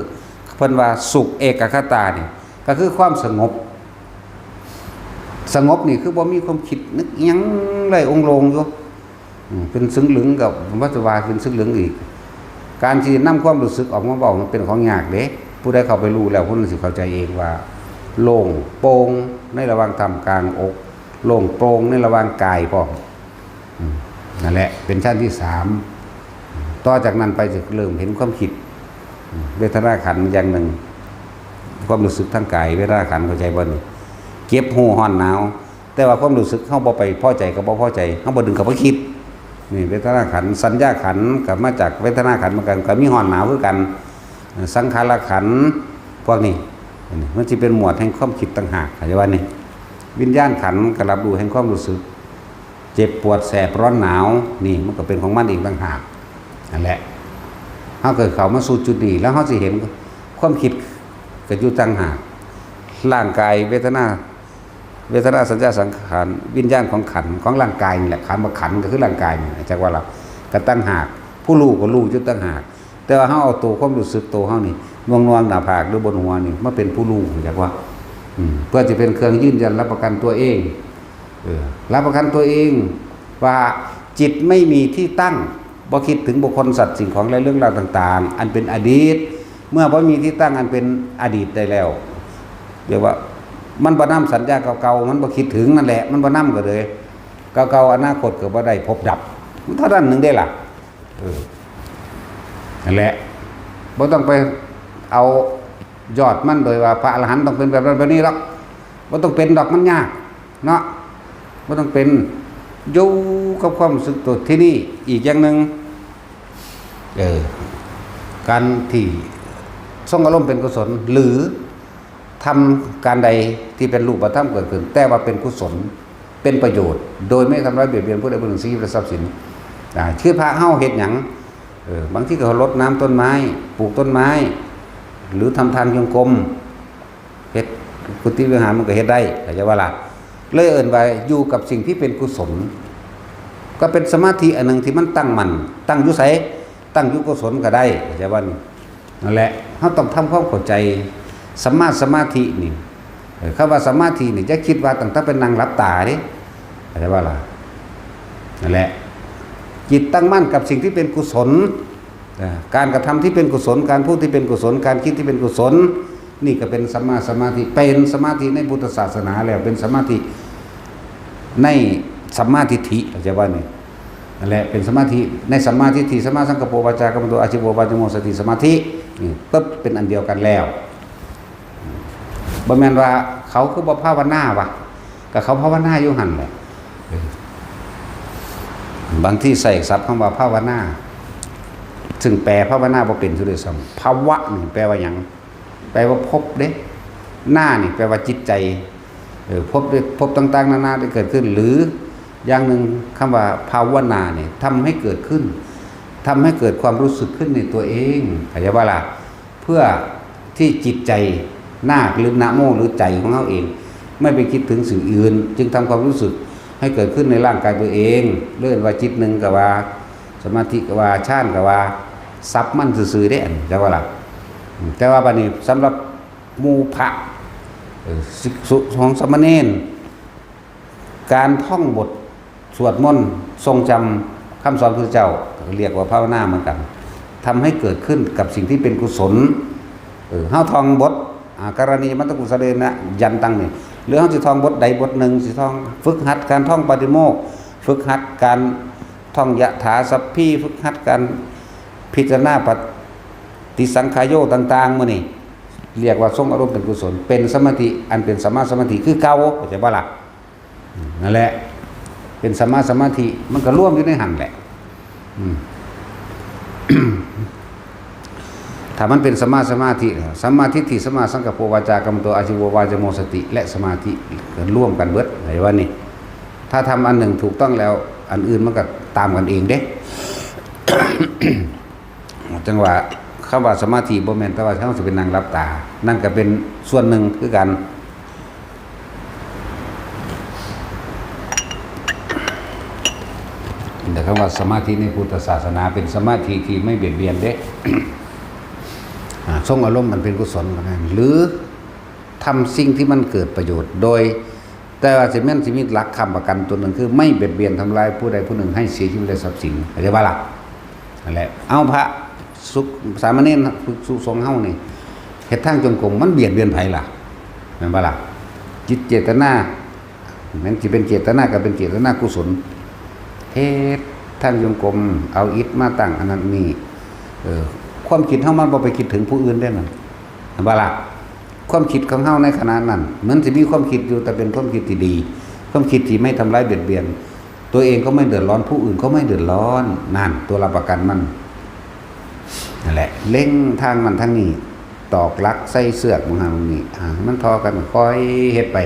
เพิ่นว่าสุขเอกคตานี่ก็คือความสงบนี่คือบ่มีความคิดนึกหยังเลยองค์ลงอยู่เป็นซึ้งหลึงกับวัฏวาเป็นซึ้งหลึงอีกการที่นำความรู้สึกออกมาบอกมันเป็นของยากเด้ผู้ใดเข้าไปรู้แล้วผู้นั้นสิเข้าใจเองว่าโล่งโปร่งในระหว่างทำกลางอกโล่งโปร่งในระหว่างกายพร้อมนั่นแหละเป็นชั้นที่3ต่อจากนั้นไปจะเริ่มเห็นความคิดเวทนาขันธ์อย่างหนึ่งความรู้สึกทางกายเวทนาขันธ์เข้าใจบ่นี่เก็บหูฮ้อนหนาวแต่ว่าความรู้สึกเฮาบ่ไปพอใจก็บ่พอใจเฮาบ่ดึงเข้าไปคิดนี่เวทนาขันธ์สัญญาขันธ์ก็มาจากเวทนาขันธ์เหมือนกันก็มีฮ้อนหนาวคือกันสังขารขันธ์พวกนี้มันสิเป็นหมวดแห่งความคิดต่างหากเข้าใจว่านี่วิญญาณขันธ์ก็รับรู้แห่งความรู้สึกเจ็บปวดแสบร้อนหนาวนี่มันก็เป็นของมันอีกต่างหากนั่นแหละเฮาเกิดเข้ามาสู่จุดนี้แล้วเฮาสิเห็นความคิดก็อยู่ต่างหากร่างกายเวทนาสัญญาสังขารวิญญาณของขันธ์ของร่างกายนี่แหละขันธ์บ่ขันธ์ก็คือร่างกายนี่จักว่าเราก็ต่างหากผู้รู้ก็รู้อยู่ต่างหากแต่ว่าเฮาเอาตัวความรู้สึกตัวเฮานี่นวงหน้าผากหรือบนหัวนี่มาเป็นผู้รู้จักว่าเพื่อจะเป็นเครื่องยืนยันรับประกันตัวเองรับประกันตัวเองว่าจิตไม่มีที่ตั้งบ่คิดถึงบุคคลสัตว์สิ่งของและเรื่องราวต่างๆอันเป็นอดีตเมื่อบ่มีที่ตั้งอันเป็นอดีตได้แล้วเรียกว่ามันบ่นำสัญญาเก่าๆมันบ่คิดถึงนั่นแหละมันบ่นำก็เลยเก่าๆอนาคตก็บ่ได้พบดับเท่านั้นนึงได้ล่ะนั่นแหละบ่ต้องไปเอายอดมันโดยว่าพระอรหันต์ต้องเป็นแบบนั้นแบบนี้หรอกบ่ต้องเป็นดอกมันยากเนาะบ่ต้องเป็นอยู่กับความรู้สึกตัวที่นี่อีกอย่างนึงการที่ทรงอารมณ์เป็นกุศลหรือทำการใดที่เป็นรูปธรรมเกิดขึ้นแต่ว่าเป็นกุศลเป็นประโยชน์โดยไม่ทำร้ายเบียดเบียนผู้ใดผู้หนึ่งชีวิตและทรัพย์สินชื่อพระเฮาเฮ็ดหยังบางที่ก็รดน้ำต้นไม้ปลูกต้นไม้หรือทำทานโยมกรมเฮ็ดกุฏิวิหารมันก็เฮ็ดได้เข้าใจว่าล่ะเลยเอิ้นว่าอยู่กับสิ่งที่เป็นกุศลก็เป็นสมาธิอันนึงที่มันตั้งมั่นตั้งอยู่ไสตั้งอยู่กุศลก็ได้เข้าใจว่านั่นแหละเฮาต้องทำความเข้าใจสมาธินี่คำว่าสมาธินี่จะคิดว่าตั้งแต่เป็นนั่งหลับตาเด้เข้าใจว่าล่ะนั่นแหละจิตตั้งมั่นกับสิ่งที่เป็นกุศลการกระทำที่เป็นกุศลการพูดที่เป็นกุศลการคิดที่เป็นกุศลนี่ก็เป็นสมาธิเป็นสมาธิในพุทธศาสนาแล้วเป็นสมาธิในสัมมาทิฏฐิเข้าใจว่านี่นั่นแหละเป็นสมาธิในสัมมาทิฏฐิสัมมาสังกัปโปวาจากัมมันโตอาชีโววาจโมสติสมาธินี่ปึ๊บเป็นอันเดียวกันแล้วบ่แม่นว่าเขาคือบ่ภาวนาว่ะก็เขาภาวนาอยู่หั่นแหละบางที่ใส่ศัพท์คำว่าภาวนาซึ่งแปลภาวนาบ่เป็นซะด้วยซ้ำภาวะนี่แปลว่าหยังแปลว่าพบเด้หน้านี่แปลว่าจิตใจพบต่างๆนานาได้เกิดขึ้นหรืออย่างหนึ่งคำว่าภาวนาเนี่ยทำให้เกิดขึ้นทำให้เกิดความรู้สึกขึ้นในตัวเองเข้าใจว่าล่ะเพื่อที่จิตใจนาคหรือนะโมหรือใจของเขาเองไม่ไปคิดถึงสิ่งอื่นจึงทำความรู้สึกให้เกิดขึ้นในร่างกายตัวเองเลื่อนว่าจิตหนึ่งกับว่าสมาธิกับว่าฌานกับว่า ซับมันซื่อๆได้อันจังว่าล่ะแต่ว่าบัดนี้สำหรับหมู่พระภิกษุของสามเณรการท่องบทสวดมนต์ทรงจำคำสอนพระเจ้าเรียกว่าภาวนาเหมือนกันทำให้เกิดขึ้นกับสิ่งที่เป็นกุศลเฮาท่องบทกรณีมัตตกุศเลนะยันตังนี่หรือเฮาสิท่องบทใดบทหนึ่งสิท่องฝึกหัดการท่องปาฏิโมกข์ฝึกหัดการท่องยะถาสัพพีฝึกหัดการพิจารณาปฏิสังขายโยต่างๆมื้อนี้เรียกว่าทรงอารมณ์เป็นกุศลเป็นสมาธิอันเป็นสัมมาสมาธิคือเก่าเข้าใจบ่ล่ะนั่นแหละเป็นสัมมาสมาธิมันก็ร่วมอยู่ในหันแหละถ้ามันเป็นสัมมาสมาธิสัมมาทิฏฐิสัมมาสังกัปโปวาจากรรมตัวอาชีววาจโมสติและสมาธิร่วมกันเบิดไหนว่านี่ถ้าทำอันหนึ่งถูกต้องแล้วอันอื่นมันก็ตามกันเองเด้ จังหวะคำว่าสมาธิบ่แม่นแต่ว่าเขาสิเป็นนั่งรับตานั่นก็เป็นส่วนหนึ่งคือกันแต่คำว่าสมาธิในพุทธศาสนาเป็นสมาธิที่ไม่เบียดเบียนเด้ ทรงอารมณ์มันเป็นกุศลกันหรือทำสิ่งที่มันเกิดประโยชน์โดยแต่ว่าสิแม่นสิมีหลักคำประกันตัวหนึ่งคือไม่เบียดเบียนทำลายผู้ใดผู้หนึ่งให้เสียชีวิตและทรัพย์สินเข้าใจบ่ล่ะนั่นแหละเอาพระสุขสามเณรฝึกสุสงฆ์เฮานี่เฮ็ดทางจงกรมมันเบียดเบียนไผล่ะแม่นบ่ล่ะจิตเจตนาแม้นสิเป็นเจตนาก็เป็นเจตนากุศลเฮ็ดทางจงกรมเอาอิฐมาตั้งอันนั้นนี่ความคิดเฮามันบ่ไปคิดถึงผู้อื่นได้นั่นแม่นบ่ล่ะความคิดของเฮาในขณะนั้นมันสิมีความคิดอยู่แต่เป็นความคิดที่ดีความคิดที่ไม่ทำร้ายเบียดเบียนตัวเองก็ไม่เดือดร้อนผู้อื่นก็ไม่เดือดร้อนนั่นตัวรับประกันมันนั่นแหละเล่งทางมันทางนี้ตอกลักใส่เสือกมึงหามึงนี่มันทอกันค่อยเฮ็ดไป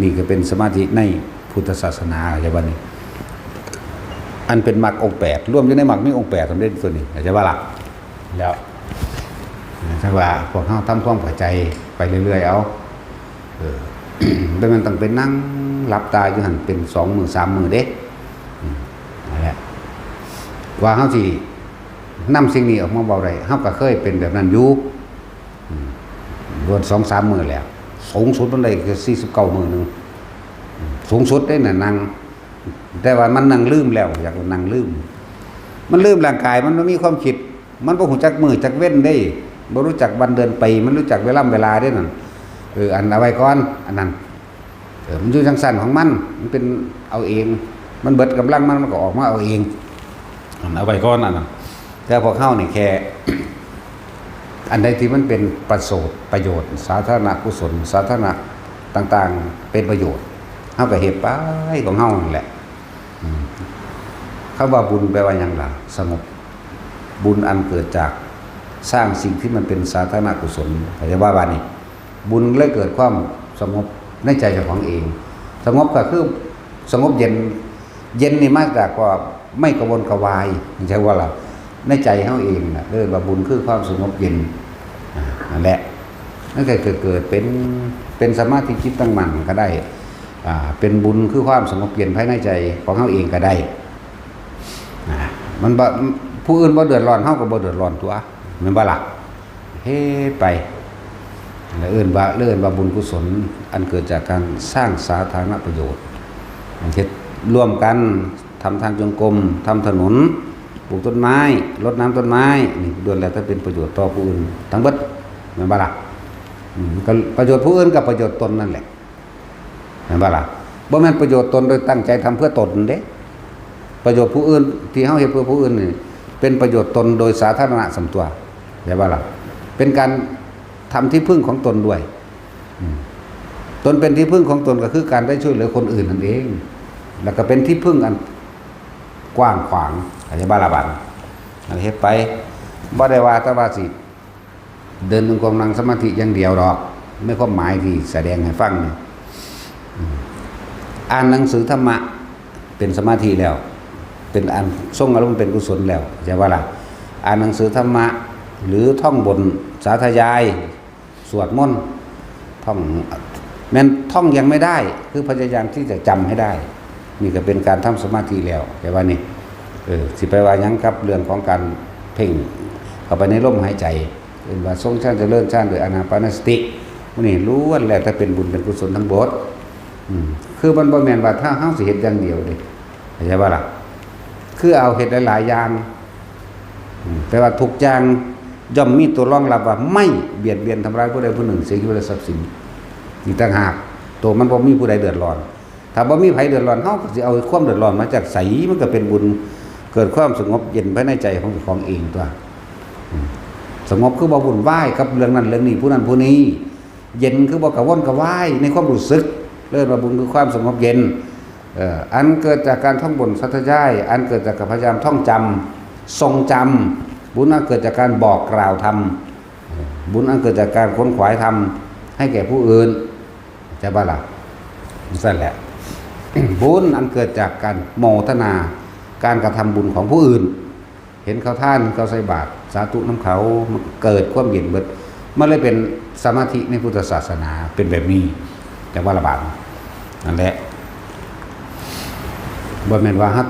นี่ก็เป็นสมาธิในพุทธศาสนาใช่ป่ะนี่อันเป็นมรรคองค์8รวมอยู่ในมรรคมีองค์8สำเร็จส่วนนี้ใช่ป่ะล่ะแล้วถ้าว่าพวกเฮาทำความเข้าใจไปเรื่อยๆเอาแต่มันต้องเป็นนั่งหลับตาอยู่หั่นเป็น2 มื้อ 3 มื้อเด้นั่นแหละว่าเฮาสินำสิ่งนี้ออกมาเว้าได้เฮาก็เคยเป็นแบบนั้นอยู่รวม 2-3 มื้อแล้วสูงสุดมันได้คือ49 มื้อนึงสูงสุดได้น่ะนั่งแต่ว่ามันนั่งลืมแล้วอยากนั่งลืมมันลืมร่างกายมันบ่มีความคิดมันบ่ฮู้จักมื้อจักเว้นได้บ่รู้จักวันเดือนปีมันรู้จักเวลาได้นั่นอันเอาไว้ก่อนอันนั้นมันอยู่จังซั่นของมันเป็นเอาเองมันเบิดกำลังมันก็ออกมาเอาเองเอาไว้ก่อนอันนั้นแต่พวกเฮานี่แค่ อันใดที่มันเป็นประโยชน์สาธารณกุศลสาธารณะต่างๆเป็นประโยชน์เฮาก็เฮ็ดไปของเฮานั่นแหละคำว่าบุญแปลว่าหยังล่ะสงบบุญอันเกิดจากสร้างสิ่งที่มันเป็นสาธารณกุศลเข้าใจว่านี่บุญเลยเกิดความสงบในใจเจ้าของเองสงบก็คือสงบเย็นนี่มาจากว่าไม่กระวนกระวายใช่ว่าล่ะในใจเฮาเองน่ะว่าบุญคือความสงบเย็นนั่นแหละนั่นก็เกิดเป็นสมาธิจิตตั้งมั่นก็ได้เป็นบุญคือความสงบเย็นภายในใจของเฮาเองก็ได้มันบ่ผู้อื่นบ่เดือดร้อนเฮาก็บ่เดือดร้อนตัวแม่นบ่ล่ะเฮ็ดไปแล้วเอิ้นว่าบุญกุศลอันเกิดจากการสร้างสาธารณประโยชน์เฮ็ดร่วมกันทำทางจงกรมทำถนนปลูกต้นไม้รดน้ำต้นไม้นี่ล้วนแล้วถ้าเป็นประโยชน์ต่อผู้อื่นทั้งเบิดแม่นบ่ล่ะก็ประโยชน์ผู้อื่นกับประโยชน์ตนนั่นแหละแม่นบ่ล่ะบ่แม่นประโยชน์ตนโดยตั้งใจทำเพื่อตนเด้ประโยชน์ผู้อื่นที่เฮาเฮ็ดเพื่อผู้อื่นนี่เป็นประโยชน์ตนโดยสาธารณะส่วนตัวใช่บ่ล่ะเป็นการทำที่พึ่งของตนด้วยตนเป็นที่พึ่งของตนก็คือการได้ช่วยเหลือคนอื่นนั่นเองแล้วก็เป็นที่พึ่งอันกว้างขวางอาจจะบาลาบันเฮ็ดไปบ่ได้ว่าแต่ว่าสิเดินจงกรมนั่งสมาธิอย่างเดียวดอกไม่ความหมายที่แสดงให้ฟังนี่อ่านหนังสือธรรมะเป็นสมาธิแล้วเป็นอันทรงอารมณ์เป็นกุศลแล้วใช่ว่าล่ะอ่านหนังสือธรรมะหรือท่องบนสาธยายสวดมนต์ท่องแม้นท่องยังไม่ได้คือพยายามที่จะจำให้ได้นี่ก็เป็นการทำสมาธิแล้วแต่ว่านี่สิไปว่ายังกับเรื่องของการ เพ่งเข้าไปในลมหายใจเป็นว่าทรงฌานเจริญฌานโดยอานาปานสติมื้อนี้ล้วนแล้วแต่เป็นบุญเป็นกุศลทั้งหมดคือมันบ่แม่นว่าถ้าเฮาสิเฮ็ดอย่างเดียวเด้เข้าใจบ่ล่ะคือเอาเฮ็ดหลายๆอย่างแต่ว่าทุกอย่างย่อมมีตัวรองรับว่าไม่เบียดเบียนทำร้ายผู้ใดผู้หนึ่งเสียชีวิตและทรัพย์สินนี่ต่างหากตัวมันบ่มีผู้ใดเดือดร้อนถ้าบ่มีไผเดือดร้อนเฮาก็สิเอาความเดือดร้อนมาจากไสมันก็เป็นบุญเกิดความสงบเย็นภายในใจของเจ้าของเองตัวสงบคือบ่วุ่นวายกับเรื่องนั้นเรื่องนี้ผู้นั้นผู้นี้เย็นคือบ่กระวนกระวายในความรู้สึกเรียกว่าบุญคือความสงบเย็นอันเกิดจากการท่องบนสัตยายอันเกิดจากการพยายามท่องจำทรงจำบุญอันเกิดจากการบอกกล่าวทำบุญอันเกิดจากการค้นขวายทำให้แก่ผู้อื่นจะบ้าล่ะนั่นแหละ บุญอันเกิดจากการโมทนาการกระทำบุญของผู้อื่นเห็นเขาท่านเขาใส่บาตรสาธุน้ำเขามันเกิดความเย็นเบิดมันเลยเป็นสมาธิในพุทธศาสนาเป็นแบบนี้แต่ว่าละบาทนั่นแหละบ่แม่นว่าเฮา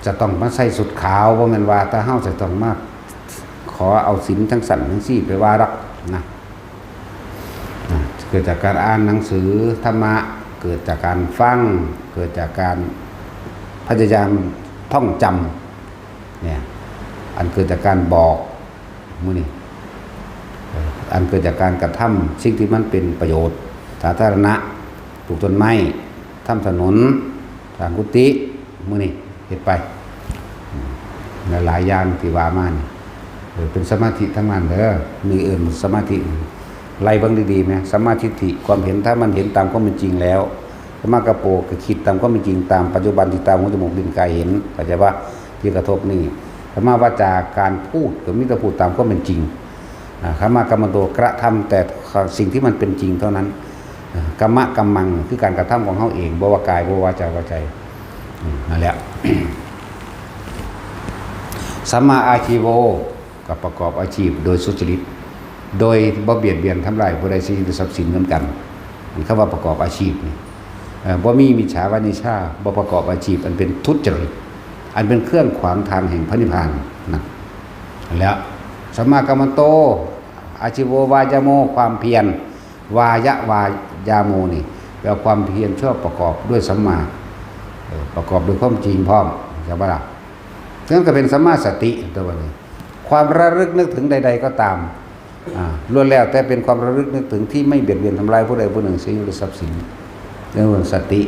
จะต้องมาใส่สุดขาวบ่แม่นว่าถ้าเฮาจะต้องมาขอเอาศีลทั้งสั่นทั้งซี่ไปว่ารักนะเกิดจากการอ่านหนังสือธรรมะเกิดจากการฟังเกิดจากการพยายามท่องจำเนี่ยอันเกิดจากการบอกมื้อนี้อันเกิดจากการกระทำสิ่งที่มันเป็นประโยชน์สาธารณะปลูกต้นไม้ทำถนนสร้างกุฏิมื้อนี้เฮ็ดไปหลายอย่างที่ว่ามานี่เป็นสมาธิทั้งนั้นเด้อมีอื่นสมาธิไล่เบิ่งดีๆมั้ยสมาธิความเห็นถ้ามันเห็นตามความเป็นจริงแล้วสมากระโปก็คิดตามความเป็นจริงตามปัจจุบันที่ตามหูจมูกลิ้นกายเห็นเข้าใจว่าที่กระทบนี่สมาวาจาการพูดก็มีแต่พูดตามความเป็นจริงคำกรรมโตกระทำแต่สิ่งที่มันเป็นจริงเท่านั้นกรรมะกัมมังคือการกระทำของเฮาเองบ่ว่ากายบ่ว่าจาว่าใจนั่นแหละ สัมมาอาชีโวกับประกอบอาชีพโดยสุจริตโดยบ่เบียดเบียนทำลายผู้ใดสิ่งหรือทรัพย์สินเหมือนกันมันคำว่าประกอบอาชีพนี่บ่มีมิจฉาวานิชาบ่ประกอบอาชีพอันเป็นทุจริตอันเป็นเครื่องขวางทางแห่งพระนิพพานนั่นแล้วสัมมากัมมันโตอาชีโววายโมความเพียรวายะวายาโมนี่แปลว่าความเพียรชอบประกอบด้วยสัมมาประกอบด้วยความจริงพร้อมใช่ป่ะล่ะซึ่งก็เป็นสัมมาสติตัวนี้ความระลึกนึกถึงใดๆก็ตามล้วนแล้วแต่เป็นความระลึกนึกถึงที่ไม่เบียดเบียนทำลายผู้ใดผู้หนึ่งสิ่งหรือทรัพย์สินเรียกว่าสติ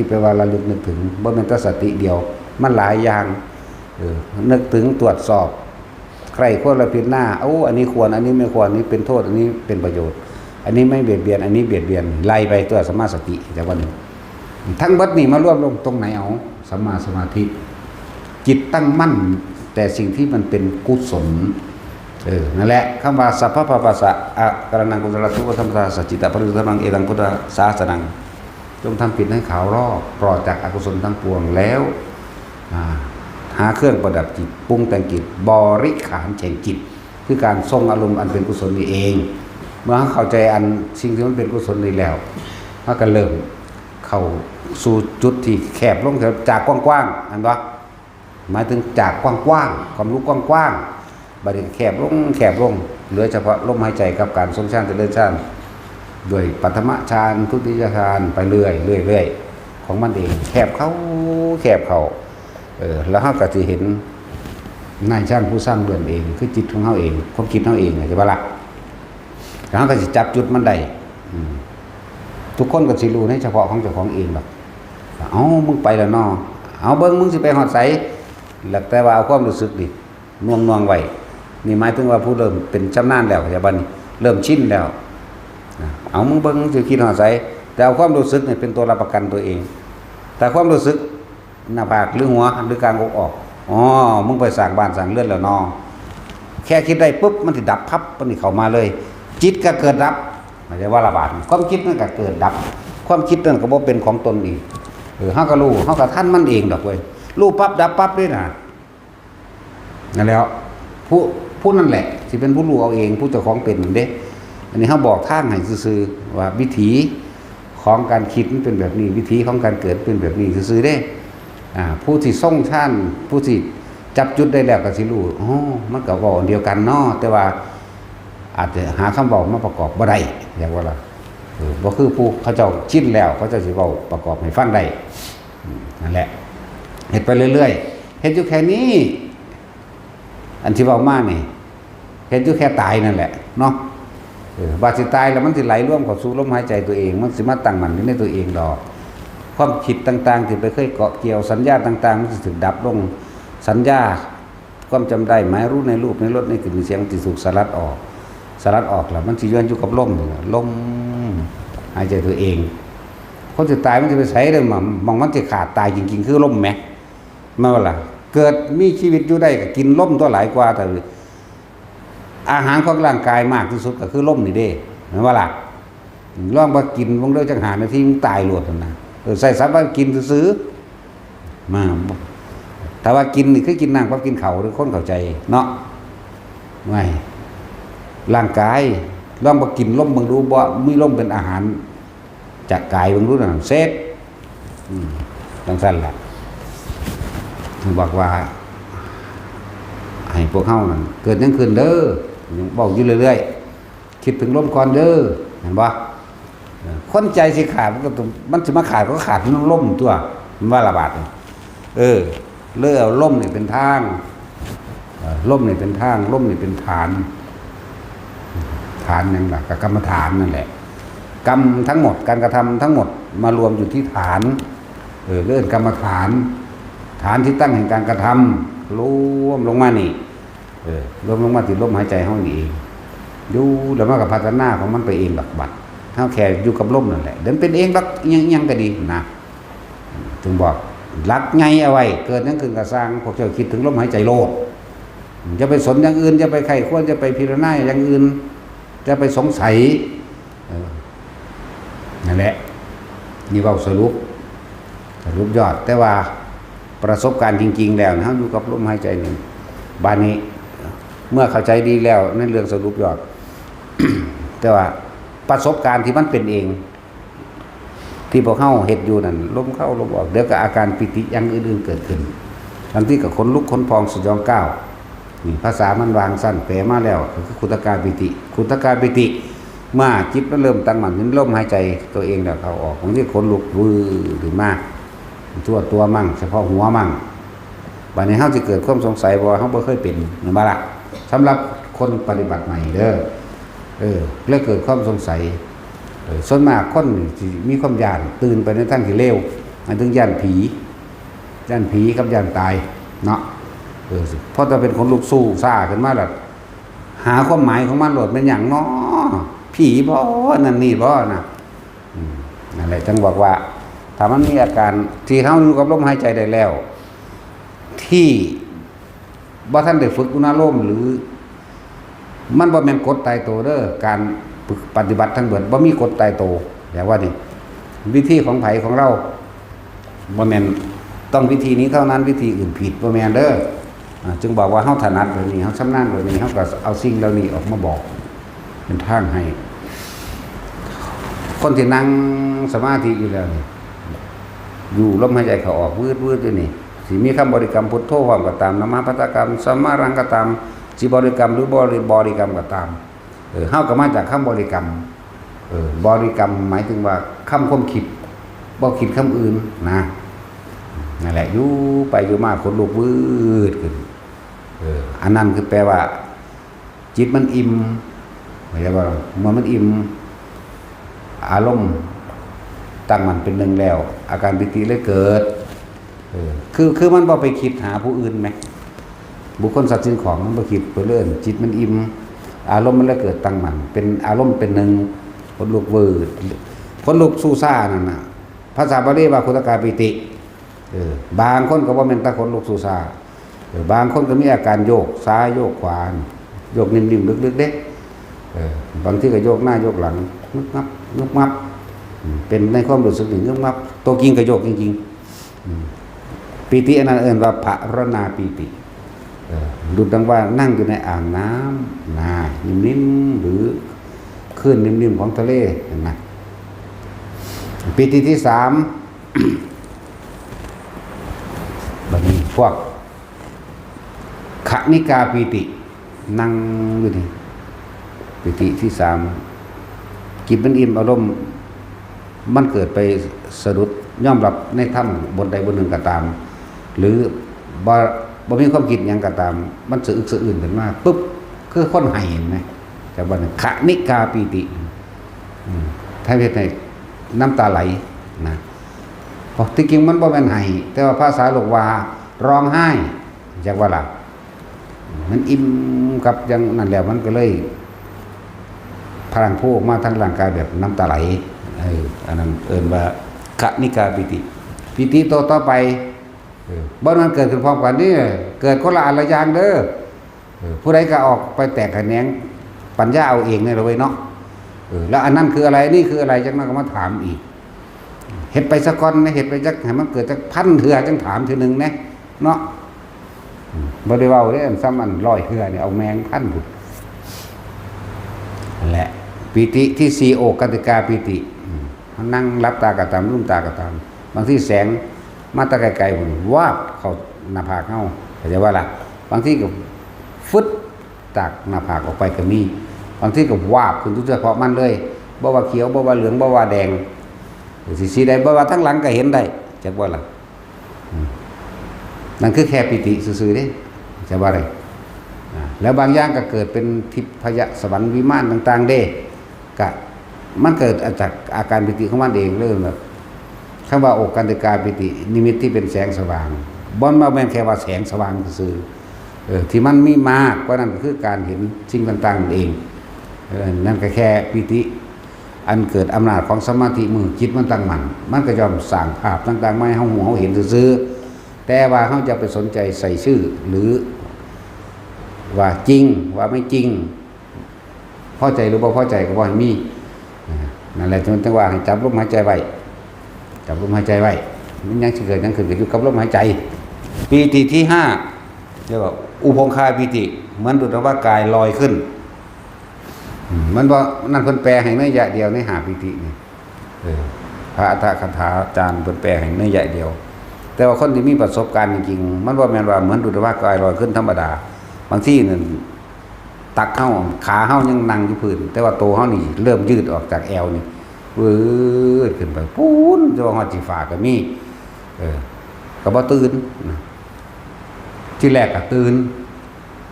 แปลว่าระลึกนึกถึงบ่แม่นแต่สติเดียวมันหลายอย่างนึกถึงตรวจสอบใครควรละพิจารณาอันนี้ควรอันนี้ไม่ควรอันนี้เป็นโทษอันนี้เป็นประโยชน์อันนี้ไม่เบียดเบียนอันนี้เบียดเบียนไล่ไปตัวสัมมาสติจากวันนี้ทั้งบัดนี้มารวบลงตรงไหนเอาสัมมาสมาธิจิตตั้งมั่นแต่สิ่งที่มันเป็นกุศลนั่นแหละคำว่าสัพพะปัสสะอะกรณังกุศลทุกขธรรมตาสัจจิตะปริสุทธังเอตังพุทธศาสนังจงทำปิดให้ขาวรอบปลอดจากอกุศลทั้งปวงแล้วหาเครื่องประดับจิตปรุงแต่งจิตบริขารแห่งจิตคือการทรงอารมณ์อันเป็นกุศลนี่เองเมื่อเข้าใจอันสิ่งที่มันเป็นกุศลนี้แล้วมันก็เริ่มเข้าสู่จุดที่แคบลงจากกว้างๆอันว่าหมายถึงจากกว้างๆความรู้กว้างๆบัดนี้แคบลงเหลือเฉพาะลมหายใจกับการทรงฌานเจริญฌานด้วยปัฐมฌานทุติยฌานไปเรื่อยของมันเองแคบเข้าแล้วเฮาก็สิเห็นนายช่างผู้สร้างเรือนเองคือจิตของเฮาเองความคิดเฮาเองใช่ป่ะล่ะแล้วเฮาก็สิจับจุดมันได้ทุกคนก็สิรู้ในเฉพาะของเจ้าของเองแบบมึงไปแล้วเนาะเบิ่งมึงสิไปฮอดไสแล้วแต่ว่าเอาความรู้สึกดิน่วงไว้นี่หมายถึงว่าผู้เริ่มเป็นชำนาญแล้วใช่ป่ะนี่เริ่มชินแล้วมึงเบิ่งสิคิดฮอดไสแต่เอาความรู้สึกนี่เป็นตัวรับประกันตัวเองแต่ความรู้สึกหน้าผากหรือหัวหรือกลางอกออกมึงไปสร้างบ้านสร้างเรือนแล้วเนาะแค่คิดได้ปุ๊บมันสิดับพับมันสิเข้ามาเลยจิตก็เกิดดับไม่ใช่ว่าระบาดความคิดมันก็เกิดดับความคิดนั่นก็บ่เป็นของตนอีกเฮาก็รู้เฮาก็ทันมันเองดอกเว้ยรู้ปั๊บดับปั๊บด้วยนะนั่นแล้วผู้นั่นแหละสิเป็นผู้รู้เอาเองผู้เจ้าของเป็นเด้อันนี้เฮาบอกทางให้ซื่อๆว่าวิถีของการคิดมันเป็นแบบนี้วิถีของการเกิดเป็นแบบนี้ซื่อๆเด้ผู้ที่ทรงฌานผู้ที่ จับจุดได้แล้วก็สิรู้อ๋อมันก็เว้าอันเดียวกันเนาะแต่ว่าอาจจะหาคำเว้ามาประกอบบ่ได้อย่างว่าล่ะบ่คือผู้เขาเจ้าชินแล้วเขาเจ้าสิเว้าประกอบให้ฟังได้นั่นแหละเฮ็ดไปเรื่อยๆเฮ็ดอยู่แค่นี้อันที่เว้ามานี่เฮ็ดอยู่แค่ตายนั่นแหละเนาะว่าสิตายแล้วมันสิไหลร่วมเข้าสู่ลมหายใจตัวเองมันสิมาตั้งมั่นอยู่ในตัวเองดอกความคิดต่างๆที่ไปเคยเกาะเกี่ยวสัญญาต่างๆมันสิถูกดับลงสัญญาความจำได้หมายรู้ในรูปในรสในกลิ่นในเสียงที่ถูกสลัดออกแล้วมันสิย้อนอยู่กับลมลมหายใจตัวเองคนสิตายมันสิไปไสได้มองมันสิขาดตายจริงๆคือลมแหมมาว่าล่ะเกิดมีชีวิตอยู่ได้ก็กินลมตัวหลายกว่าแต่อาหารของร่างกายมากที่สุดก็คือลมนี่เด้แม่นว่าล่ะลองบ่กินบ่ได้จักหานาทีมันตายโลดนั่นน่ะใส่ศัพท์ว่ากินซื้อมาถ้าว่ากินนี่คือกินน้ำกับกินข้าวหรือคนเข้าใจเนาะไม่ร่างกายลองบ่กินลมเบิ่งดูบ่มีลมเป็นอาหารจากกายเบิ่งดูนั่นเสร็จจังซั่นล่ะบอกว่าให้พวกเฮานั่นเกิดยังขึ้นเด้อยังบอกอยู่เรื่อยๆคิดถึงลมก่อนเด้อเห็นบ่คนใจสิขาดมันสิมาขาดก็ขาดลมตัวมันว่าระบาดเลื่อลมนี่เป็นทางลมนี่เป็นทางลมนี่เป็นฐานนั่นแหละกับกรรมฐานนั่นแหละกรรมทั้งหมดการกระทำทั้งหมดมารวมอยู่ที่ฐานเรื่องกรรมฐานที่ตั้งแห่งการกระทำรวมลงมานี่รวมลงมาที่ลมหายใจเฮานี่เองอยู่แล้วมันก็พัฒนาของมันไปเองบัดเฮาแค่อยู่กับลมนั่นแหละเดินเป็นเองบักยังก็ดีนะถึงบอกรักไงเอาไว้เกิดนั้นขึ้นก็สร้างพวกเจ้าคิดถึงลมหายใจโลดจะไปสนอย่างอื่นจะไปไข้ควรจะไปพิจารณาอย่างอื่นจะไปสงสัยนั่นแหละนี่เว้าสรุปยอดแต่ว่าประสบการณ์จริงๆแล้วเฮาอยู่กับลมหายใจนี่บาดนี้เมื่อเข้าใจดีแล้วในเรื่องสรุปยอด แต่ว่าประสบการณ์ที่มันเป็นเองที่พวกเฮาเฮ็ดอยู่นั่นลมเข้าลมออกเดี๋ยวก็อาการปิติอย่างอื่นๆเกิดขึ้นบางทีก็ขนลุกขนพองสยองก้าวนี่ภาษามันวางสั้นแปลมาแล้วคือคุตกาปิติเมื่อจิตมันเริ่มตั้งมั่นในลมหายใจตัวเองแล้วเข้าออกบางทีขนลุกวื้อขึ้นมาทั่วตัวมั่งเฉพาะหัวมั่งบัดนี้เฮาสิเกิดความสงสัยว่าเฮาบ่เคยเป็นนั่นบ่ล่ะสำหรับคนปฏิบัติใหม่เด้อแล้วเกิดความสงสัยส่วนมากคนที่มีความย่านตื่นไปในทางที่เลวหมายถึงย่านผีกับย่านตายเนาะเพราะถ้าเป็นคนลุกสู้ซ่าขึ้นมาแล้วหาความหมายของมันโลดเป็นหยังเนาะผีบ่นั่นนี่บ่นะนั่นแหละจึงบอกว่าถ้ามันมีอาการที่เฮาอยู่กับลมหายใจได้แล้วที่บ่ทันได้ฝึกอุณาโลมหรือมันบ่แม่นกฎตายตัวเด้อการปฏิบัติทั้งเบิดบ่มีกฎตายตัวอย่างว่านี่วิธีของไผของเราบ่แม่นต้องวิธีนี้เท่านั้นวิธีอื่นผิดบ่แม่นเด้อจึงบอกว่าเฮาถนัดแบบนี้เฮาชำนาญแบบนี้เฮาก็เอาสิ่งเหล่านี้ออกมาบอกเป็นทางให้คนที่นั่งสมาธิอยู่แล้วอยู่ลมหายใจเข้าออกวืดอยู่นี่สิมีคำบริกรรมพุทโธพร้อมก็ตามนะมาปัตตกรรมสัมมารังก็ตามสิบริกรรมหรือบริกรรมก็ตามเฮาก็มาจากคำบริกรรมบริกรรมหมายถึงว่าคำความคิดบ่คิดคำอื่นนะนั่นแหละอยู่ไปอยู่มาคนลุกวืดขึ้นอันนั้นคือแปลว่าจิตมันอิ่มไม่ใช่ว่าเมื่อมันอิ่มอารมณ์ตั้งมันเป็นหนึ่งแล้วอาการปิติเลยเกิดคือมันบ่ไปคิดหาผู้อื่นไหมบุคคลสัตว์สิ่งของมันบ่คิดไปเรื่อยจิตมันอิ่มอารมณ์มันเลยเกิดตั้งมันเป็นอารมณ์เป็นหนึ่งคนลุกวืดคนลุกสู้ซ่านั่นน่ะภาษาบาลีว่าคุตกาปิติบางคนก็ว่าเป็นตะคนลุกสู้ซ่าบางคนก็มีอาการโยกซ้ายโยกขวาโยกนิ่มๆลึกๆเด้บางทีก็โยกหน้าโยกหลังงึบงับเป็นในความรู้สึกหนึ่งงึบงับตัวจริงก็โยกจริงๆปิติอันนั้นเอิ้นว่าภรณาปิติดูดังว่านั่งอยู่ในอ่างน้ำนิ่มๆหรือคลื่นนิ่มๆของทะเลเห็นไหมปิติที่3บัดนี้พวก ขณิกาปีตินั่งอยู่นี่ปีติที่สามจิตมันอิ่มอารมณ์มันเกิดไปสะดุดย่อมรับในถ้ำบนใดบนหนึ่งก็ตามหรือบ่มีความคิดอย่างก็ตามมันสะอึกสะอื้นขึ้นมาปุ๊บคือคนให้เห็นไหมจากวันขณิกาปีติถ้าเพศในน้ำตาไหลนะเพราะที่จริงมันบ่แม่นให้แต่ว่าภาษาโลกว่าร้องไห้จากว่าล่ะมันอิ่มกับอย่างนั้นแล้วมันก็เลยพลังพูออกมาทั้งร่างกายแบบน้ำตาไหลอันนั้นเอิ้นว่าขณิกาปิติปิติต่อไปบ่นั้นเกิดขึ้นพร้อมกันนี่เกิดคนละอันละอย่างเด้อผู้ใดก็ออกไปแตกแขนงปัญญาเอาเองเนี่ยเราไว้เนาะแล้วอันนั้นคืออะไรนี่คืออะไรจังนั้นก็มาถามอีกเฮ็ดไปสักก้อนนะเฮ็ดไปจักให้มันเกิดจักพันเทื่อจังถามทีนึงนะเนาะบ่ได้เว้าเด้ซ้ำอัน100เทื่อนี่เอาแมงพันพุ่นนั่นแหละปิติที่4โอกติกาปิตินั่งรับตากระตามลืมตากระตามบางที่แสงมาตะไกลๆพุ่นวาบเข้าหน้าผากเฮาเข้าใจว่าล่ะบางที่ก็ฟึดจากหน้าผากออกไปก็มีบางที่ก็วาบขึ้นทุกเฉพาะมันเลยบ่ว่าเขียวบ่ว่าเหลืองบ่ว่าแดงสีใดบ่ว่าทั้งหลังก็เห็นได้จักว่าล่ะนั่นคือแค่ปิติซื่อๆเด้จะว่าอะไรแล้วบางอย่างก็เกิดเป็นทิพยสวรรค์วิมานต่างๆเด้ก็มันเกิดจากอาการปิติของมันเองเริ่มแบบคำว่าโอกันติกาปิตินิมิตที่เป็นแสงสว่างบ่มาแม่นแค่ว่าแสงสว่างซื่อที่มันมีมากกว่านั้นก็คือการเห็นสิ่งต่างๆนั่นเองนั่นก็แค่ปิติอันเกิดอำนาจของสมาธิมือจิตมันตั้งมั่นมันก็ยอมสร้างภาพต่างๆมาให้เฮาหูเฮาเห็นซื่อแต่ว่าเฮาจะไปสนใจใส่ชื่อหรือว่าจริงว่าไม่จริงพอใจหรือบ่พอใจก็บ่ให้มีนั่นแหละจังว่าให้จับลมหายใจไว้จับลมหายใจไว้มันยังสิเกิดยังขึ้นอยู่กับลมหายใจปีติที่5เรียกว่าอุปงคาปีติเหมือนดุจว่ากายลอยขึ้นมันบ่นั่นเพิ่นแปลให้นัยยะเดียวใน5ปีตินี่พระอัฏฐคถาจารย์เพิ่นแปลให้นัยยะเดียวแต่ว่าคนที่มีประสบการณ์จริงๆมันบ่แม่นว่าเหมือนดุจว่ากายลอยขึ้นธรรมดาบางที่นั่นตักเฮาขาเฮายังนั่งอยู่พื้นแต่ว่าโตเฮานี่เริ่มยืดออกจากแอวนี่วืดขึ้นไปปูนจนฮอดสิฟ้าก็มีก็บ่ตื่นที่แรกก็ตื่น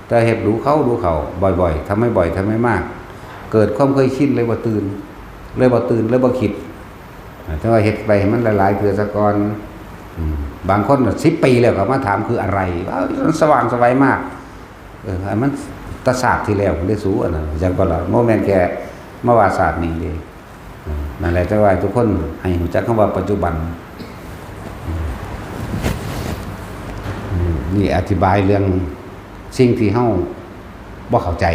แต่เฮ็ดดูเขาบ่อยๆทำให้บ่อยทำให้มากเกิดความเคยชินเลยบ่ตื่นเลยบ่คิดแต่ว่าเฮ็ดไปมันหลายๆเทื่อซะก่อนบางคน10 ปีแล้วก็มาถามคืออะไรมันสว่างสวยมากอันมันตะศาสตร์ที่แล้วได้สู้อันนั้นจังบ่ล่ะโมเมนต์แค่มาว่าศาสตร์นี่เด้นั่นแหละแต่ว่าทุกคนให้รู้จักคำว่าปัจจุบันนี่อธิบายเรื่องสิ่งที่เฮาบ่เข้าใจ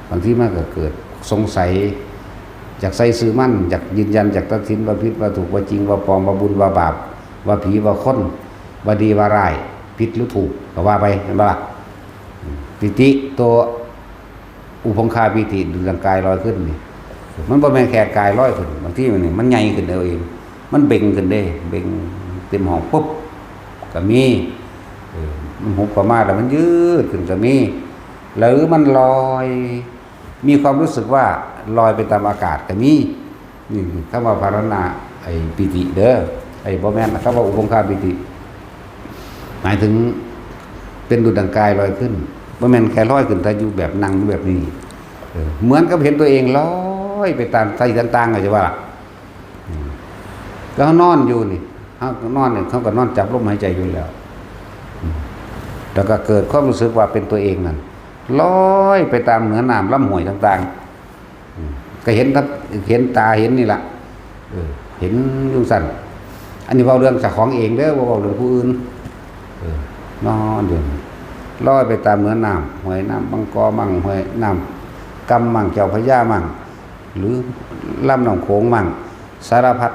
บางทีมันก็เกิดสงสัยอยากใส่ซื่อมั่นอยากยืนยันอยากตัดสินว่าผิดว่าถูกว่าจริงว่าปลอมว่าบุญว่าบาปว่าผีว่าคนว่าดีว่าร้ายผิดหรือถูกก็ว่าไปเห็นบ่ล่ะปิติตัวอุปงคาปิติดูร่างกายลอยขึ้นนี่มันบ่แม่นแค่กายลอยขึ้นบางทีมันใหญ่ขึ้นเอาเองมันเบ่งขึ้นเด้เบ่งเต็มห้องปุ๊บก็มีมันหุบเข้ามาแล้วมันยืดขึ้นก็มีหรือมันลอยมีความรู้สึกว่าลอยไปตามอากาศก็มีนี่คำว่าภารณาไอ้ปิติเด้อไอ้บ่แม่นนะครับว่าอุปงคาปิติหมายถึงเป็นดุจดังกายลอยขึ้นบ่แม่นแค่ลอยขึ้นแต่อยู่แบบนั่งอยู่แบบนี้เหมือนกับเห็นตัวเองลอยไปตามไสต่างๆก็จะว่าก็นอนอยู่นี่เฮานอนเนี่ยเขาก็นอนจับลมหายใจอยู่แล้วแล้วก็เกิดความรู้สึกว่าเป็นตัวเองนั่นลอยไปตามเหนือน้ำลำห้วยต่างๆก็เห็นตาเห็นนี่ล่ะเห็นอยู่สั่นอันนี้เว้าเรื่องเจ้าของเองเด้อบ่เว้าเรื่องผู้อื่นนอนอยู่ลอยไปตามเหนือน้ำห้วยน้ำบางกอมั่งห้วยน้ำกำมั่งเจ้าพระยามั่งหรือลำหนองโขงมั่งสารพัด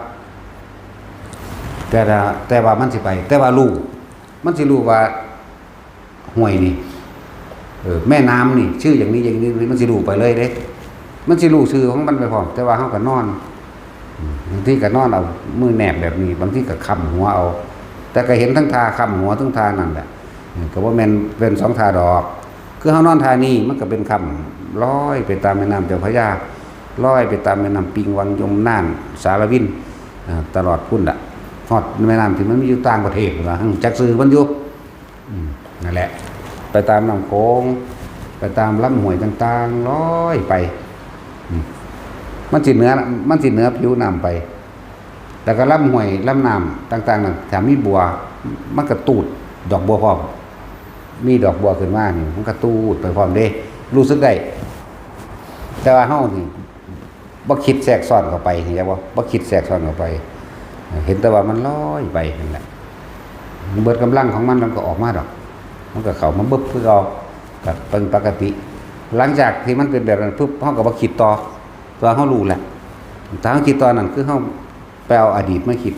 แต่ว่ามันสิไปแต่ว่ามันสิรู้ว่าห้วยนี่แม่น้ำนี่ชื่ออย่างนี้มันสิรู้ไปเลยเด้มันสิรู้ชื่อของมันไปพร้อมแต่ว่าเฮาก็นอนบางทีก็นอนเอามือแนบแบบนี้บางทีก็ค้ำหัวเอาแต่ก็เห็นทั้งทาค้ำหัวทั้งทานั่นแหละ ก็บ่แม่นเป็น2ท่าดอกคือเฮานอนท่านี้มันก็เป็นคำลอยไปตามแม่น้ำเจ้าพระยาลอยไปตามแม่น้ำปิงวังยมน่านสารวินตลอดพุ่นฮอดแม่น้ำที่มันมีอยู่ต่างประเทศว่าจักซื้อมันอยู่นั่นแหละไปตามลำโขงไปตามลำห้วยต่างๆลอยไปมันสิเหนือผิวน้ำไปแล้วก็ลำห้วยลำน้ำต่างๆนั่นถ้ามีบัวมันก็ตูดดอกบัวพร้อมมีดอกบัวขึ้นมานี่มันก็ตูดไปพร้อมเด้รู้สึกได้แต่ว่าเฮานี่บ่คิดแทรกซ้อนเข้าไปเห็นบ่คิดแทรกซ้อนเข้าไปเห็นแต่ว่ามันลอยไปนั่นแหละเบิดกำลังของมันก็ออกมาดอกมันก็เข้ามาบึบคือเอาก็เป็นปกติหลังจากที่มันเป็นแบบนั้นปุ๊บเฮาก็บ่คิดต่อตัวเฮารู้แหละถ้าเฮาคิดต่อนั่นคือเฮาไปเอาอดีตมาคิด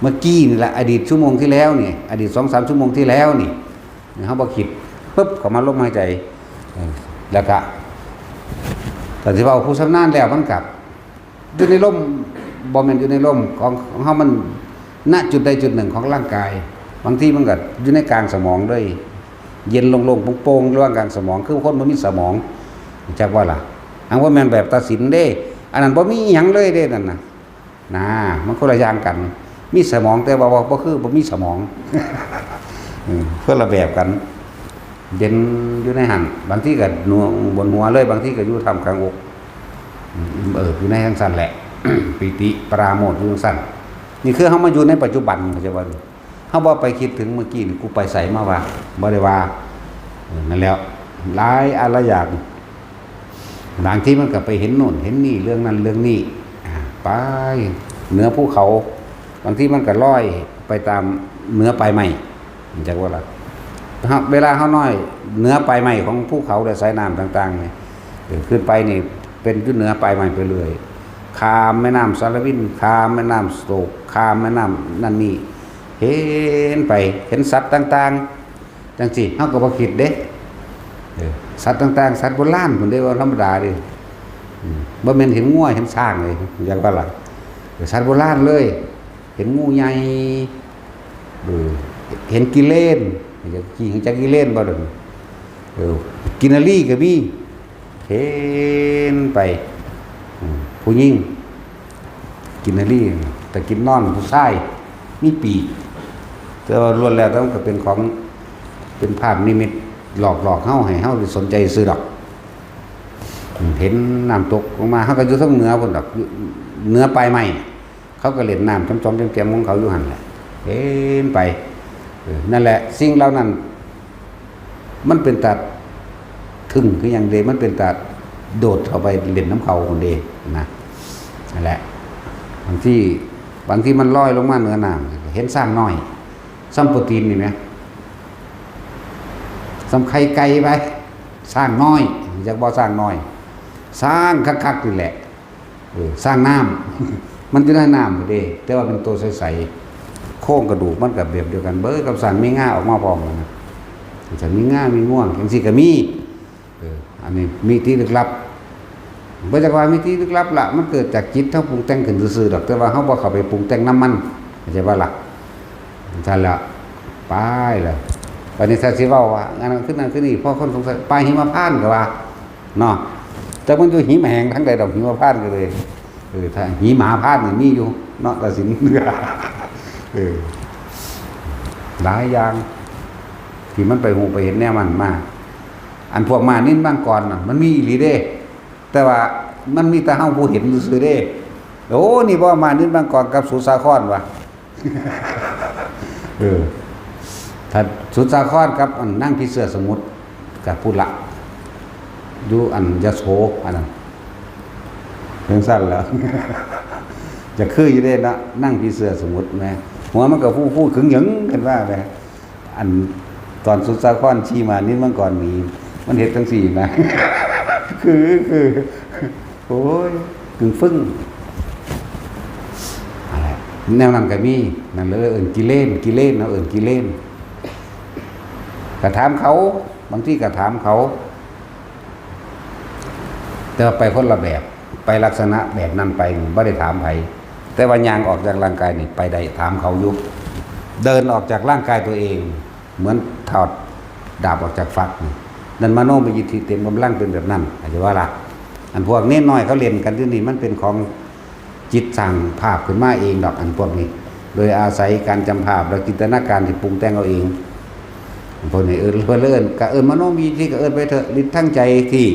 เมื่อกี้นี่แหละอดีตชั่วโมงที่แล้วนี่อดีต 2-3 ชั่วโมงที่แล้วนี่เฮาบ่คิดปุ๊บเข้ามาลมหายใจแล้วก็แต่ที่ว่าผู้ชำนาญแล้วมันกลับอยู่ในลมบ่แม่นอยู่ในลมของเฮามันณจุดใดจุดหนึ่งของร่างกายบางทีมันก็อยู่ในกลางสมองด้วยเย็นโล่งๆโปร่งๆระหว่างกลางสมองคือคนบ่มีสมองจักว่าล่ะอันว่าแม่นแบบตัดสินเด้อันนั้นบ่มีหยังเลยเด้นั่นน่ะมันคนละอย่างกันมีสมองแต่ว่าบ่คือบ่มีสมองเพื่อละแบบกันเย็นอยู่ในหันบางทีก็หนัวบนหัวเลยบางทีก็อยู่ทำกลางอกอยู่ในทั้งสั้นแหละ ปิติปราโมทย์อยู่ทั้งสั้นนี่คือเฮามาอยู่ในปัจจุบันเข้าใจบ่เฮาบ่ไปคิดถึงเมื่อกี้กูไปไสมาว่าบ่ได้ว่านั่นแล้วหลายอะไรอย่างบางทีมันก็ไปเห็นโน่นเห็นนี่เรื่องนั้นเรื่องนี้ไปเหนือภูเขาบางทีมันก็ลอยไปตามเหนือปลายไม้จักว่าล่ะเวลาเฮาน้อยเหนือปลายไม้ของภูเขาและสายน้ำต่างๆนี่ขึ้นไปนี่เป็นขึ้นเหนือปลายไม้ไปเลยข้ามแม่น้ำสารวินข้ามแม่น้ำโศกข้ามแม่น้ำนั่นนี่เห็นไปเห็นสัตว์ต่างๆจังซี่เฮาก็บ่คิดเด้สัตว์ต่างๆสัตว์โบราณพุ่นเด้ว่าธรรมดาเด้บ่แม่นเห็นงัวเห็นช้างเลยอย่างว่าล่ะสัตว์โบราณเลยเห็นงูใหญ่เห็นกิเลนจักกิเลนบ่ดอกกินนารีก็มีเห็นไปผู้หญิงกินนารีแต่กินนอนผู้ชายมีปีกแต่ว่าล้วนแล้วต้องก็เป็นของเป็นภาพนิมิตหลอกเฮาให้เฮาสนใจซื้อดอกเห็นน้ำตกลงมาเฮาก็อยู่ทางเหนือพุ่นดอกเหนือปลายไม้เขาก็เล่นน้ำจอมๆแจ่มๆของเขาอยู่หั่นแหละเห็นไปนั่นแหละสิ่งเหล่านั้นมันเป็นตัดทึ่งคืออย่างเดมันเป็นตัดโดดเข้าไปเล่นน้ำเขาคนเดนะนั่นแหละบางที่มันลอยลงมาเหนือน้ำเห็นสร้างน้อยซ้ำโปรตีนนี่ไหมซ้ำไข่ไก่ไปสร้างน้อยจากบ่อสร้างน้อยสร้างคักๆนี่แหละสร้างน้ำ มันจะได้น้ำเดแต่ว่าเป็นตัวใสๆโค้งกระดูกมันกับแบบเดียวกันเบิดกับสันมีง่าออกมาพร้อมกันนะสันมีง่ามีง่วงอย่างสี่ก็มีอันนี้มีที่ลึกลับบ่จักว่ามีที่ลึกลับละมันเกิดจากจิตเฮาปรุงแต่งขึ้นซื่อๆดอกแต่ว่าเฮาบ่เข้าไปปรุงแต่งน้ำมันเข้าใจบ่ล่ะซั่นละไปล่ะวันนี้ถ้าสิเว้าว่าอันนั้นคือนั่นคือนี่พอคนสงสัยไปหิมพานต์ก็ว่าเนาะแต่มันอยู่หิมแห้งทั้งใดดอกหิมพานต์ก็เลยถ้าหิมหาพานต์นี่มีอยู่เนาะตัดสินหลายอย่างที่มันไปหูไปเห็นแนวมันมาอันพวกมานิ่นบางก่อนน่ะมันมีอีหลีเด้แต่ว่ามันมีแต่เฮาผู้เห็นซื่อๆเด้โอ้นี่บ่มานิ่นบางก่อนกับสุสาครว่ะถ้าสุสาครกับอันนั่งพี่เสื้อสมุทรกับผู้ละอยู่อันยโสอันนั้นเรื่องสั้นแล้ว จะคืออยู่ได้นะนั่งพี่เสื้อสมุทรแม่หัวมันก็พูดขึงหยึงกันว่าแม่อันตอนสุดสาครชี้มานี่มันก่อนมีมันเฮ็ดจังซี่นะ คือโอ้ยกึ่งฟึ่งอะไรแนวนั้นก็มีนั่นเลยกิเลนเนาะกิเลนก็ถามเขาบางทีก็ถามเขาแต่ไปคนละแบบไปลักษณะแบบนั้นไปไม่ได้ถามไผแต่ว่ายางออกจากร่างกายนี่ไปได้ถามเขาอยู่เดินออกจากร่างกายตัวเอง เหมือนถอดดาบออกจากฝักนี่นั่นมโนมยิทธิเต็มกำลังเป็นแบบนั้นอาจจะว่าล่ะอันพวกเน้นน้อยเขาเรียนกันที่นี่มันเป็นของจิตสั่งภาพขึ้นมาเองดอกอันพวกนี้โดยอาศัยการจำภาพและจินตนาการที่ปรุงแต่งเอาเองพวกนี้เพื่อเลื่อนกะมโนมีที่กะไปเถอะลิ้นทั้งใจที่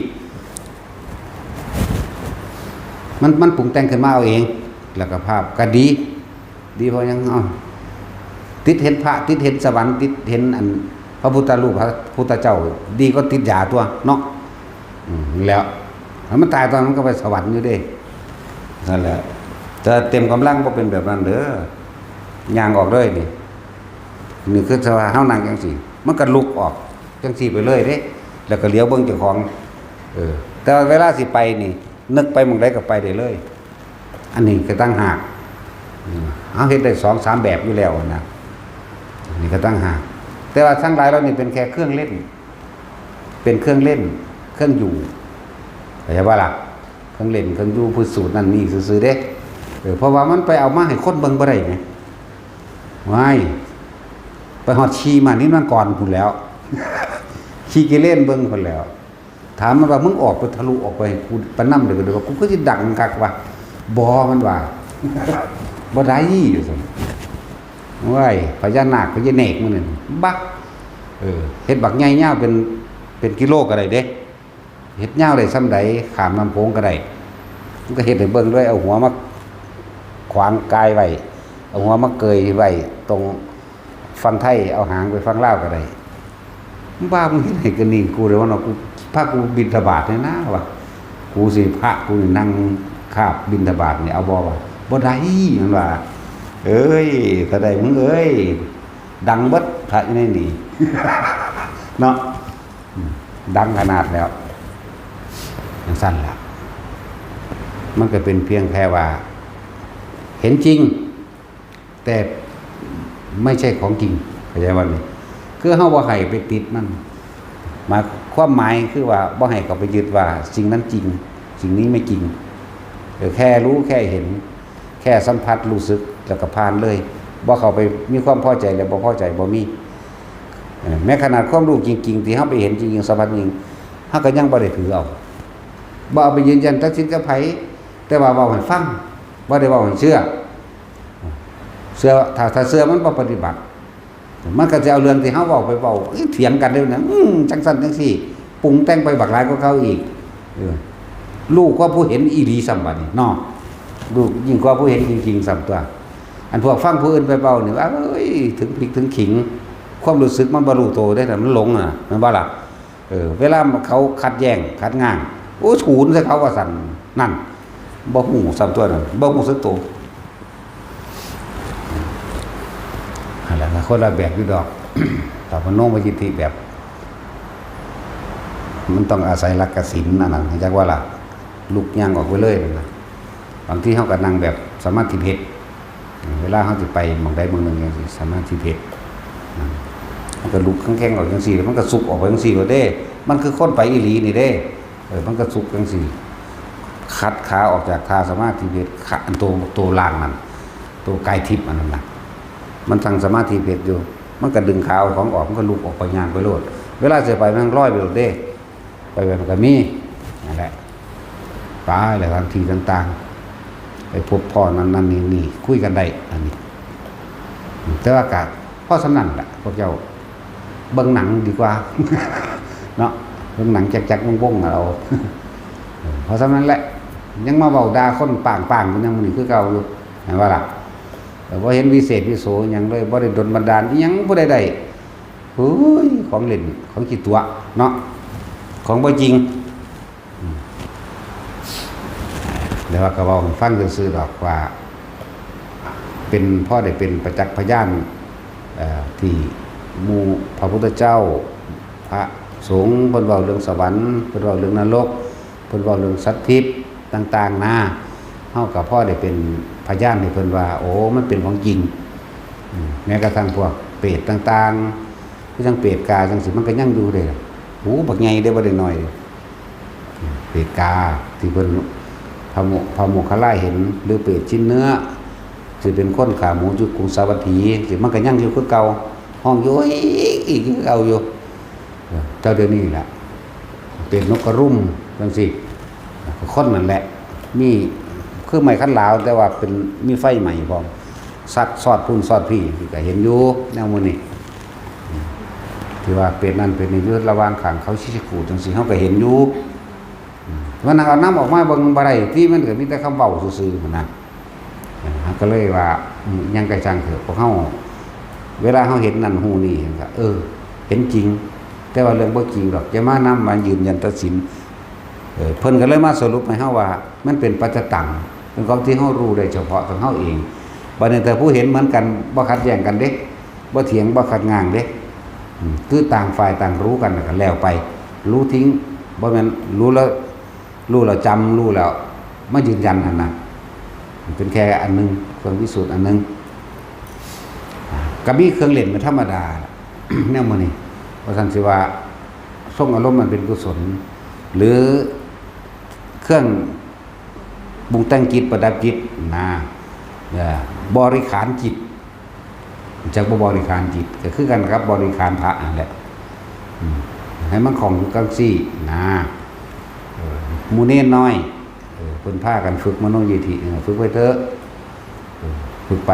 มันปรุงแต่งขึ้นมาเอาเองแล้วก็ภาพก็ดีเพราะยังติดเห็นพระติดเห็นสวรรค์ติดเห็นอันพระพุทธรูปพระพุทธเจ้าดีก็ติดยาตัวเนาะแล้วมันตายตอนนั้นก็ไปสวรรค์อยู่ดินั่นแหละแต่เต็มกำลังก็เป็นแบบนั้นเด้อย่างออกเลยนี่คือสภาพเฮานั่งจังซี่มันก็ลุกออกจังซี่ไปเลยเด้แล้วก็เลี้ยวเบิ่งเจ้าของแต่เวลาสิไปนี่นึกไปหม้องใดก็ไปได้เลยอันนี้ก็ตั้งหากเอาเฮ็ดได้ 2-3 แบบอยู่แล้วนะนี่ก็ตั้งหากแต่ว่าทั้งหลายเรานี่เป็นแค่เครื่องเล่นเป็นเครื่องเล่นเครื่องอยู่เข้าใจบ่ล่ะเครื่องเล่นเครื่องอยู่พื้นสูตรนั่นนี่ซื่อๆเด้เพราะว่ามันไปเอามาให้คนเบิ่งบ่ได้ไงไม่ไปฮอดชีมานี่มันก่อนพุ่นแล้วขี้กิเล่นเบิ่งพุ่นแล้วถามมันว่ามึงออกไปทะลุออกไปกูปะนำเด้อว่ากูก็สิดังคักว่าบ่มันว่าบ่ได้อยู่ซั่นว้ายพญานาคพญาเนกมื้อนั้นบักเฮ็ดบักใหญ่ยาวเป็นกิโลก็ได้เด้เฮ็ดยาวได้ส่ำใดข้ามน้ำโขงก็ได้มันก็เฮ็ดให้เบิ่งด้วยเอาหัวมาขวางกายไว้เอาหัวมาเกยไว้ตรงฟังไทยเอาหางไปฟังลาวก็ได้บ้ามึงเฮ็ดให้กันนี่กูเลยว่าเนาะกูพากูบิณฑบาตเนี่ยนะว่ากูสิพระกูนี่นั่งคาบบิณฑบาตนี่เอาบ่ว่าบ่ได้มันว่าเอ้ยถ้าได้มึงเอ้ยดังเบิดพระอยู่ในนี่ เนาะดังขนาดแล้วอย่างสั้นล่ะมันก็เป็นเพียงแค่ว่าเห็นจริงแต่ไม่ใช่ของจริงเข้าใจว่านี่คือเฮาบ่ให้ไปติดมันมาความหมายคือว่าบ่ให้เขาไปยึดว่าสิ่งนั้นจริงสิ่งนี้ไม่จริงแค่รู้แค่เห็นแค่สัมผัสรู้สึกแล้วก็ผ่านเลยบ่เข้าไปมีความพอใจแล้วบ่พอใจบ่มีแม้ขนาดความรู้จริงๆที่เฮาไปเห็นจริงๆสัมผัสจริงเฮาก็ยังบ่ได้ถือเอาบ่เอาไปยืนยันตัดสินกับไผแต่ว่าเว้าให้ฟังบ่ได้เว้าให้เชื่อถ้าเชื่อมันบ่ปฏิบัติมันก็จะเอาเรื่องที่เฮาเว้าไปเว้าเถียงกันเด้อนะจังซั่นจังซี่ปรุงแต่งไปบักหลายกว่าเขาอีกลูกกว่าผู้เห็นอีหลีซ้ำบัดนี้เนาะลูกยิ่งกว่าผู้เห็นจริงๆซ้ำตัวอันพวกฟังผู้อื่นไปเว้านี่ว่าเอ้ยถึงพริกถึงขิงความรู้สึกมันบ่รู้โตได้แต่มันหลงมันบ่ล่ะเวลาเขาขัดแย้งขัดง้างโอ้ถูนใส่เขาว่าสั่นนั่นบ่ฮู้ซ้ำตัวนั่นบ่ฮู้สึกโตอะไรคนละแบบอยู่ดอก แต่พโนมยิทธิแบบมันต้องอาศัยหลักกสิณนั่นน่ะจักว่าล่ะลุกย่างออกไปเลยนะบางทีเฮาก็นั่งแบบสมาธิเพชรเวลาเฮาสิไปหม้องใดหม้องหนึ่งจังซี่สมาธิเพชรมันก็ลุกแข็งๆออกจังซี่แล้วมันก็สุกออกไปจังซี่ว่าเด้มันคือคนไปอีหลีนี่เด้มันก็สุกจังซี่คัดขาออกจากท่าสมาธิเพชรอันตัวล่างนั่นตัวกายทิพย์อันนั้นน่ะมันทางสมาธิเพชรอยู่มันก็ดึงขาของออกมันก็ลุกออกไปย่างไปโลดเวลาสิไปมันร้อยไปโลดเด้ไปแบบมันก็มีนั่นแหละไปหลายทางที่ต่างๆไปพบพ่อนั่นนี่คุยกันได้อันนี้แต่ว่ากะพ่อสำนันแหละพวกเจ้าเบิ่งหนังดีกว่า เนาะเบิ่งหนังจักๆวงๆเรา เพราะฉะนั้นแหละยังมาเว้าด่าคนป่างๆมันยังมันคือเก่าอยู่เห็นว่าล่ะแต่ว่าเห็นวิเศษวิโสหยังเลยบ่ได้ดลบันดาลอิหยังบ่ได้เฮ้ยของเล่นของขี้ตัวเนาะของบ่จริงแต่ว่าก็เว้าให้ฟังซื่อๆดอกว่าเป็นพ่อได้เป็นประจักษ์พยานที่หมู่พระพุทธเจ้าพระสงฆ์เพิ่นเว้าเรื่องสวรรค์เพิ่นเว้าเรื่องนรกเพิ่นเว้าเรื่องสัตว์ทิพย์ต่างๆนะเฮากับพ่อได้เป็นพยานให้เพิ่นว่าโอ้มันเป็นของจริงแม้กระทั่งพวกเปรตต่างๆคือจังเปรตกาจังสิมันก็ยังอยู่เด้โหบักใหญ่เด้บ่ได้น้อยเปรตกาที่เพิ่นพระโมคคัลลาเห็นหรือเปรตชิ้นเนื้อสิเป็นคนขาหมูจุกรุงสาวัตถีสิมันก็ยังอยู่คือเก่า ห้องอยู่อีกเอาอยู่เจ้าเดี๋ยวนี้แหละเป็นนกกระรุ่มจังสิคนนั่นแหละมีคือไม้คันลาวแต่ว่าเป็นมีไฟใหม่พร้อมซัดซอดพุ่นซอดพี่ก็เห็นอยู่แนวมื้อนี้ที่ว่าเป็นนั่นเป็นนี่อยู่ระหว่างข้างเขาชิคูจังสิเฮาก็เห็นอยู่วันนั้นเอาน้ำออกมาเบิ่งบ่ได้ที่มันก็มีแต่คำเว้าซื่อๆพุ่นน่ะก็เลยว่ายังกระจังเถอะพวกเฮาเวลาเฮาเห็นนั่นฮู้นี่ก็เห็นจริงแต่ว่าเรื่องบ่จริงดอกอย่ามานำมายืนยันตัดสินเพิ่นก็เลยมาสรุปให้เฮาว่ามันเป็นปัจจตังเป็นของที่เฮารู้ได้เฉพาะของเฮาเองบัดนี้แต่ผู้เห็นเหมือนกันบ่ขัดแย้งกันเด้บ่เถียงบ่ขัดง้างเด้คือต่างฝ่ายต่างรู้กันก็แล้วไปรู้ทิ้งบ่แม่นรู้แล้วจำรู้แล้วมายืนยันหั่นน่ะมันเป็นแค่อันนึงเครื่องพิสูจน์อันนึงก็มีเครื่องเล่นเป็นธรรมดา แนวมื้อนี้ว่าซั่นสิว่าส่งอารมณ์มันเป็นกุศลหรือเครื่องบุงแต่งจิตประดับจิตนะบริขารจิตจากบริขารจิตก็คือกันครับบริขารพระนั่นแหละให้มันของกังซี่นะหมู่เน้นน้อยเพิ่นพากันฝึกมโนยิธิฝึกไว้เถอะฝึกไป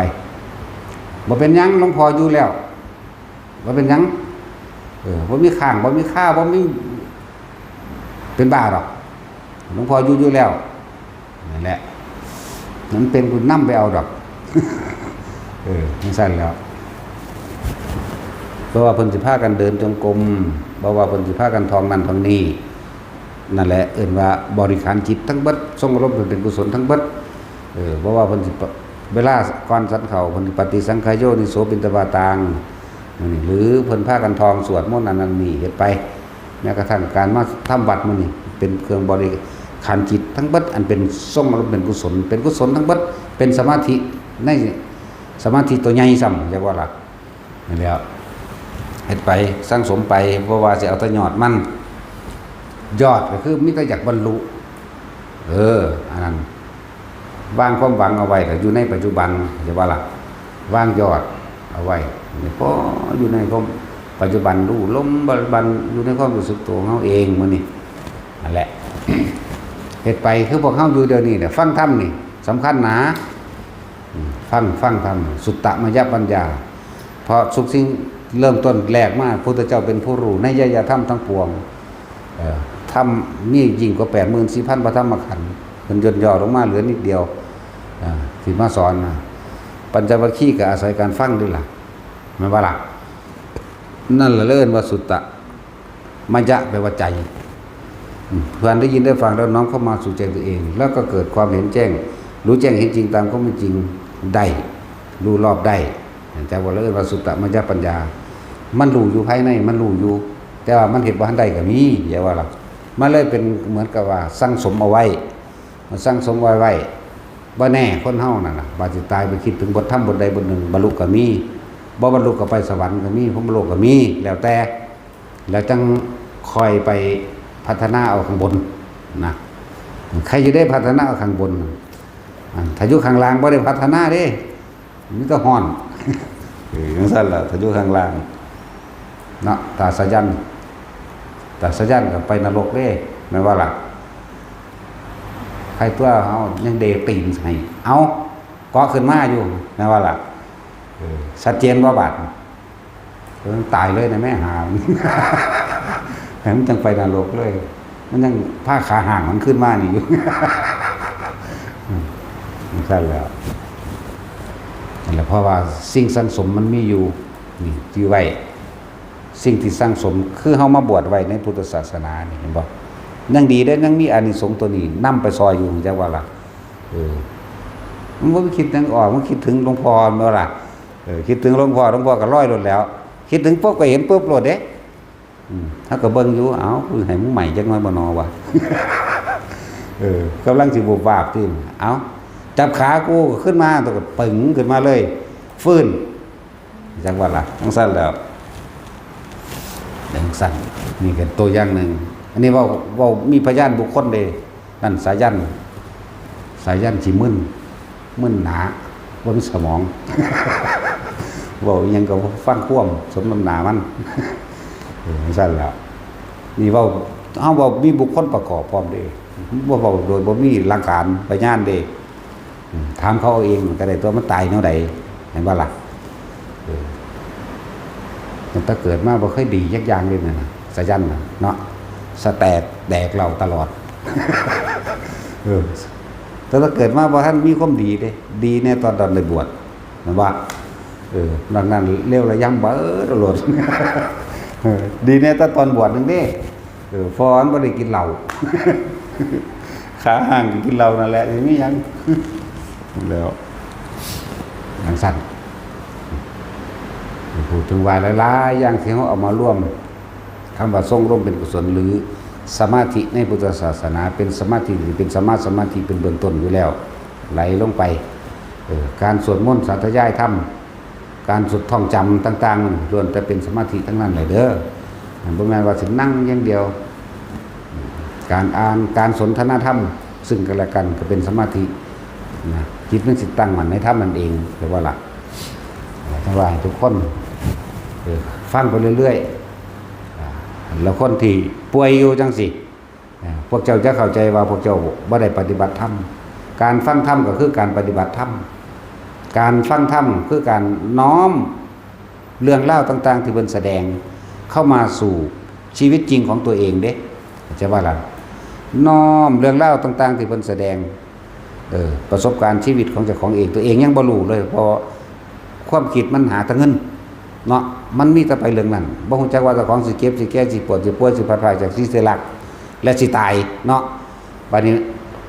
บ่เป็นหยังหลวงพ่ออยู่แล้วบ่เป็นหยังบ่มีข้างบ่มีค่าบ่มีเป็นบ้าหรอกหลวงพ่ออยู่แล้วนั่นแหละนั้นเป็นคุณนำไปเอาดอกมันสั้นแล้วเพราะว่าเพิ่นสิพากันเดินจงกรมเพราะว่าเพิ่นสิพากันท่องนั่นท่องนี้นั่นแหละเอิ้นว่าบริขารจิตทั้งเบิดทรงอารมณ์เป็นกุศลทั้งเบิดเพราะว่าเพิ่นสิเวลาก่อนสันเขาเพิ่นปฏิสังขายโยนิโสปินตบาตังนี่หรือเพิ่นพากันท่องสวดมนต์นั้นนี่เฮ็ดไปแม้กระทั่งการมาทำวัดมื้อนี้เป็นเครื่องบริขารจิตทั้งเบิดอันเป็นทรงอารมณ์เป็นกุศลทั้งเบิดเป็นสมาธิในสมาธิตัวใหญ่ซ้ำเรียกว่าหลักนั่นแล้วเฮ็ดไปสร้างสมไปเพราะว่าสิเอาแต่ยอดมันยอดก็คือมีแต่อยากบรรลุอันนั้นวางความหวังเอาไว้แต่อยู่ในปัจจุบันเรียกว่าหลักวางยอดเอาไว้นี่พออยู่ในความปัจจุบันรู้ลมบันอยู่ในความรู้สึกตัวของเฮาเองมื้อนี้นั่นแหละ เฮ็ดไปคือพวกเฮาอยู่เดี๋ยวนี้เนี่ยฟังธรรมนี่สำคัญนะฟังธรรมสุตตมยปัญญาเพราะทุกสิ่งเริ่มต้นแรกมาพุทธเจ้าเป็นผู้รู้ในยยธรรมทั้งปวงธรรมนี่ยิ่งกว่า 84,000 พระธรรมขันธ์เพิ่นย่นย่อลงมาเหลือนิดเดียวที่มาสอนนะปัญจวัคคีย์ก็อาศัยการฟังด้วยล่ะแม่นบ่ล่ะนั่นล่ะเอิ้นว่าสุตตมยะแปลว่าใจเพื่อนได้ยินได้ฟังแล้วน้อมเข้ามาสู่ใจตัวเองแล้วก็เกิดความเห็นแจ้งรู้แจ้งเห็นจริงตามความเป็นจริงได้รู้รอบได้แต่ว่าเรื่องว่าสุตตมยปัญญามันรู้อยู่ภายในมันรู้อยู่แต่ว่ามันเห็นว่าทันใดก็มีอย่าว่าหรอกมันเลยเป็นเหมือนกับว่าสั่งสมเอาไว้มันสั่งสมไว้บ่แน่คนเฮานั่นน่ะบาดสิตายไปคิดถึงบทธรรมบทใดบทหนึ่งบรรลุก็มีบ่บรรลุก็ไปสวรรค์ก็มีพรหมโลกก็มีแล้วแต่แล้วจังคอยไปพัฒนาเอาข้างบนนะใครจะได้พัฒนาเอาข้างบนถ้าอยู่ข้างล่างบ่ได้พัฒนาเด้มีแต่ฮ้อนจังซั่นล่ะถ้าอยู่ข้างล่างเนาะตาสะยันก็ไปนรกเด้แม่นว่าล่ะใครตัวเฮายังเดตีนให้เอาเกาะขึ้นมาอยู่แม่นว่าล่ะชัดเจนบ่บาดตายเลยนะแม่หามันจังไปนรกเลยมันยังผ้าขาห่างมันขึ้นมานี่อยู่มันใช่แล้วนั่นแหละเพราะว่าสิ่งสังสมมันมีอยู่นี่ที่ไว้สิ่งที่สังสมคือเฮามาบวชไว้ในพุทธศาสนานี่เห็นบ่ยังดีได้ยังมีอานิสงส์ตัวนี้นำไปซอยอยู่จังว่าล่ะมันบ่คิดจังออกมันคิดถึงหลวงพ่อเมื่อล่ะคิดถึงหลวงพ่อก็ร้อยรถแล้วคิดถึงปุ๊บก็เห็นปุ๊บโลดเด้ถ้าก็เบิ่งอยู่เอ้าคือให้มึงใหม่จักหน่อยบ่นอวะกำลังสิบุบวาบที่เอ้าจับขากูขึ้นมาตัวก็ปึ๋งขึ้นมาเลยฟื้นจังว่าล่ะจังซั่นแล้วจังซั่นนี่ก็ตัวอย่างนึงอันนี้เว้ามีพยานบุคคลเด้นั่นสายันสิมึนหนาบ่มีสมอง บอกยังก็ฟังคว่ำสมน้ำหนามันไม่ใช่แล้วนี่ว่าเอาว่ามีบุคคลประกอบพร้อมเด้ว่าเว้าโดยบ่มีหลักฐานพยานเด้ถามเขาเอาเองก็ได้ตัวมันตายแนวใดเห็นบ่ล่ะมันถ้าเกิดมาบ่เคยดียักอย่างเลยนะสะยันน่ะเนาะสแตกแดกเราตลอดแต่ถ้าเกิดมาบ่ท่านมีความดีเด้ดีในตอนได้บวชนะว่าดังนั้นเร็วระยำเบ้อตลอดดีในตอนบวชนึงเด้ฟอนบ่ได้กินเหล้าขาห่างกินเหล้านั่นแหละอย่างนี้ยังแล้วอย่างสั้นพูดถึงวายหลายๆอย่างที่เขาเอามาร่วมคำว่าทรงร่วมเป็นกุศลหรือสมาธิในพุทธศาสนาเป็นสมาธิหรือเป็นสมาธิเป็นเบื้องต้นอยู่แล้วไหลลงไปการสวดมนต์สาธยายธรรมการสุดท่องจำต่างๆล้วนแต่เป็นสมาธิทั้งนั้นเลยเด้อบ่แม่นว่าสินั่งอย่างเดียวการอ่านการสนทนาธรรมซึ่งกันและกันก็เป็นสมาธินะจิตมันสิตั้งมั่นในธรรมนั่นเองหรือว่าหลักทั้งหลายทุกคนฟังไปเรื่อยๆแล้วคนที่ป่วยอยู่จังสิพวกเจ้าจะเข้าใจว่าพวกเจ้าบ่ได้ปฏิบัติธรรมการฟังธรรมก็คือการปฏิบัติธรรมการฟังธรรมคือการน้อมเรื่องเล่าต่างๆที่เพิ่นแสดงเข้ามาสู่ชีวิตจริงของตัวเองเด้จะว่าล่ะน้อมเรื่องเล่าต่างๆที่เพิ่นแสดงประสบการณ์ชีวิตของเจ้าของเองตัวเองยังบ่รู้เลยเพราะความคิดมันหาแต่เงินเนาะมันมีแต่ไปเรื่องนั้นบ่ฮู้จักว่าเจ้าของสิเก็บสิแก่สิปวดสิป่วยสิพัดพรากจากสิเสียหลักและสิตายเนาะบัดนี้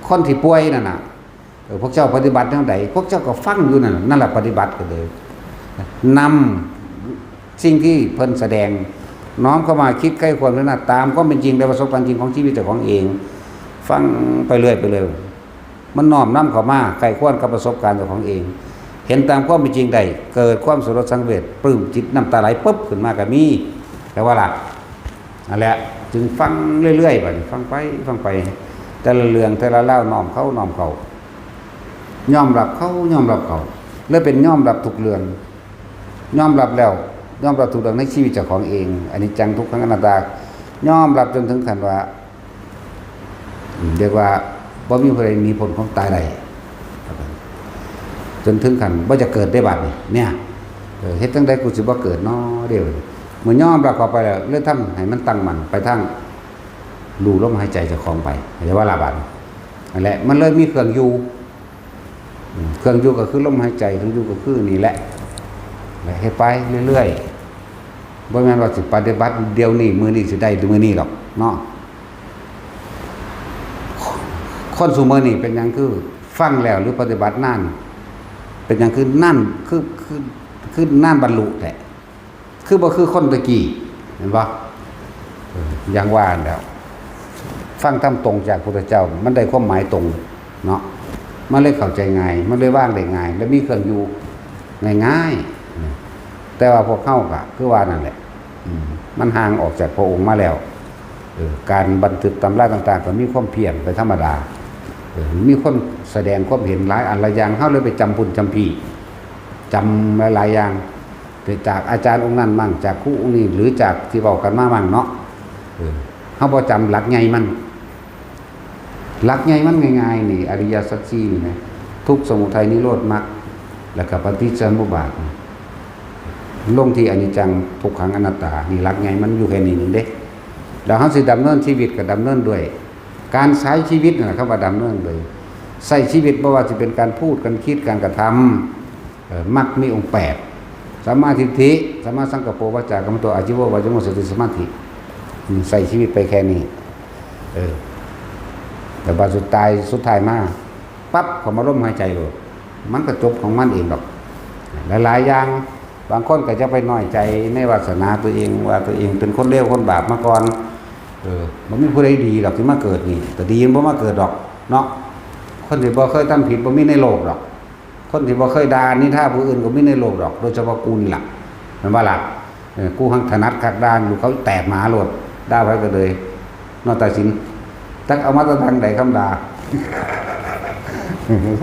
คนที่ป่วยนั่นน่ะพวกเจ้าปฏิบัติแนวใดพวกเจ้าก็ฟังอยู่นั่นแหละปฏิบัติกันเลยนำสิ่งที่เพิ่นแสดงน้อมเข้ามาคิดใกล้ความนั้นตามก็เป็นจริงในประสบการณ์จริงของชีวิตเจ้าของเองฟังไปเรื่อยมันน้อมนำเข้ามาใกล้ควรกับประสบการณ์เจ้าของเองเห็นตามความเป็นจริงได้เกิดความสุรสสังเวชปลื้มจิตน้ำตาไหลปุ๊บขึ้นมาก็มีแต่ว่าล่ะนั่นแหละจึงฟังเรื่อยๆบัดนี้ฟังไปแต่ละเรื่องแต่ละเล่าน้อมเขายอมรับเขาแล้วเป็นยอมรับทุกเรื่องยอมรับแล้วยอมรับทุกเรื่องในชีวิตเจ้าของเองอันนี้จังทุกขังอนัตตายอมรับจนถึงขั้นว่าเรียกว่าบ่มีผู้ใดหนีพ้นความตายได้จนถึงขั้นบ่จะเกิดได้บัดนี้เนี่ยเฮ็ดจังได๋กูสิบ่เกิดน้อเด้อเมื่อยอมรับเข้าไปแล้วเลยทำให้มันตั้งมั่นไปทางรู้ลมหายใจเจ้าของไปเรียกว่าลาบัดนั่นแหละมันเลยมีเครื่องอยู่ก็คือลมหายใจเครื่องอยู่ก็คือนี่แหละให้ไปเรื่อยๆบ่แม่นว่าสิปฏิบัติเดี๋ยวนี้มื้อนี้สิได้มื้อนี้หรอกเนาะคนซุมื้อนี้เป็นหยังคือฟังแล้วหรือปฏิบัตินานเป็นหยังคือนั่นคือนั่นบรรลุแท้คือบ่คือคนตะกี้เห็นบ่อย่างว่าแล้วฟังธรรมตรงจากพระพุทธเจ้ามันได้ความหมายตรงเนาะมันเลยเข้าใจง่ายมันเลยว่างได้ง่ายและมีเครื่องอยู่ง่ายๆแต่ว่าพวกเข้าก็คือว่านั่นแหละมันห่างออกจากพระองค์มาแล้วการบันทึกตำราต่างๆก็มีความเพียรไปธรรมดามีคนแสดงความเห็นหลายอันหลายอย่างเข้าเลยไปจำพุ่นจำพี่จำหลายอย่างจากอาจารย์องค์นั้นมั่งจากครูองค์นี้หรือจากที่บอกกันมามั่งเนาะเขาพอจำหลักใหญ่มันง่ายๆนี่อริยสัจสี่นี่นะทุกข์สมุทัยนิโรธมรรคแล้วก็ปฏิจจสมุปบาทลงที่อนิจจังทุกขังอนัตตานี่หลักใหญ่มันอยู่แค่นี้นึงเด้แล้วเขาสิดำเนินชีวิตก็ดำเนินด้วยการใช้ชีวิตนั่นแหละครับว่าดำเนินเลยใส่ชีวิตบ่ว่าจะเป็นการพูดการคิดการกระทำมรรคมีองค์8สัมมาทิฏฐิสัมมาสังกัปโปวาจากัมมันโตอาชีวะวาจโมสติสมาธิใส่ชีวิตไปแค่นี้แต่บาสุดท้ายมาปั๊บเขามาร่มหายใจเลยมันก็จบของมันเองหรอกหลายๆอย่างบางคนก็จะไปน้อยใจในวาสนาตัวเองว่าตัวเองเป็นคนเลวคนบาปมาก่อนมันไม่ผู้ใดดีหรอกที่มาเกิดนี่แต่ดีมันบ่มาเกิดหรอกเนาะคนที่บ่เคยทำผิดบ่มีในโลกหรอกคนที่บ่เคยด่านินทาผู้อื่นก็มีในโลกหรอกโดยเฉพาะกูนี่ล่ะมันว่าล่ะกูหังถนัดคักด่าอยู่เขาแตกหมาโลดด่าไว้ก็เลยนอกตาสินตักเอามาตะทางใดคำด่า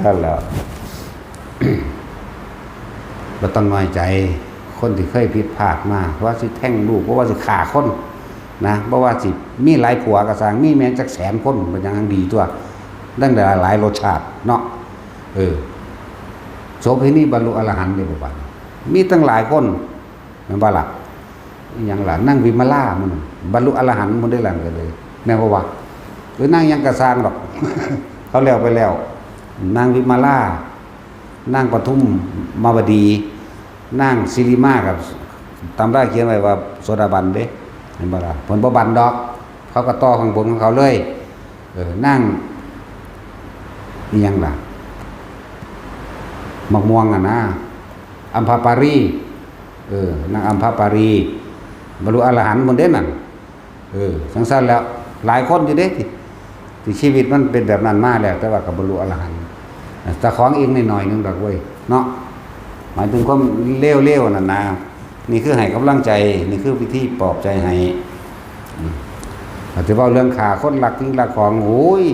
ท่านแล้วบ่ต้องน้อยใจ คนที่เคยผิดพลาดมาว่าสิแท่งลูกเพราะว่าสิฆ่าคนนะเพราะว่าสิมีหลายผัวกระสังมีแม่งจักแสนคนเป็นอย่างดีตัวตั้งแต่หลายรสชาติเนาะโสเภณีบรรลุอรหันต์ได้บ่บัดมีตั้งหลายคนแม่นบ่ล่ะอีหยังล่ะนั่งวิมาลามันบรรลุอรหันต์มันได้หลังกันเลยแม่นบ่ว่าหรือนั่งยังกระสร้างดอก เขาแล้วไปแล้วนางวิมาลานางปทุมมาวดีนางศิริมากับตำราเขียนไว้ว่าโสดาบันเด้เห็นบ่ล่ะเพิ่นบ่บันดอกเขาก็ต่อข้างบนของเขาเลยนั่งนี่ยังล่ะมักม่วงนะอัมพาปารีนางอัมพาปารีบรรลุอรหันต์หมดเด้นั่นสังสารแล้วหลายคนอยู่เด้ที่ชีวิตมันเป็นแบบนั้นมาแล้วแต่ว่ากับบรรลุอรหันต์แต่ของเองหน่อยๆนึงดอกเว้ยเนาะหมายถึงความเลี้ยวๆนั่นนะนี่คือให้กำลังใจนี่คือวิธีปลอบใจให้อาจจะว่าเรื่องขาคนรักทิ้งรักของโอ้ย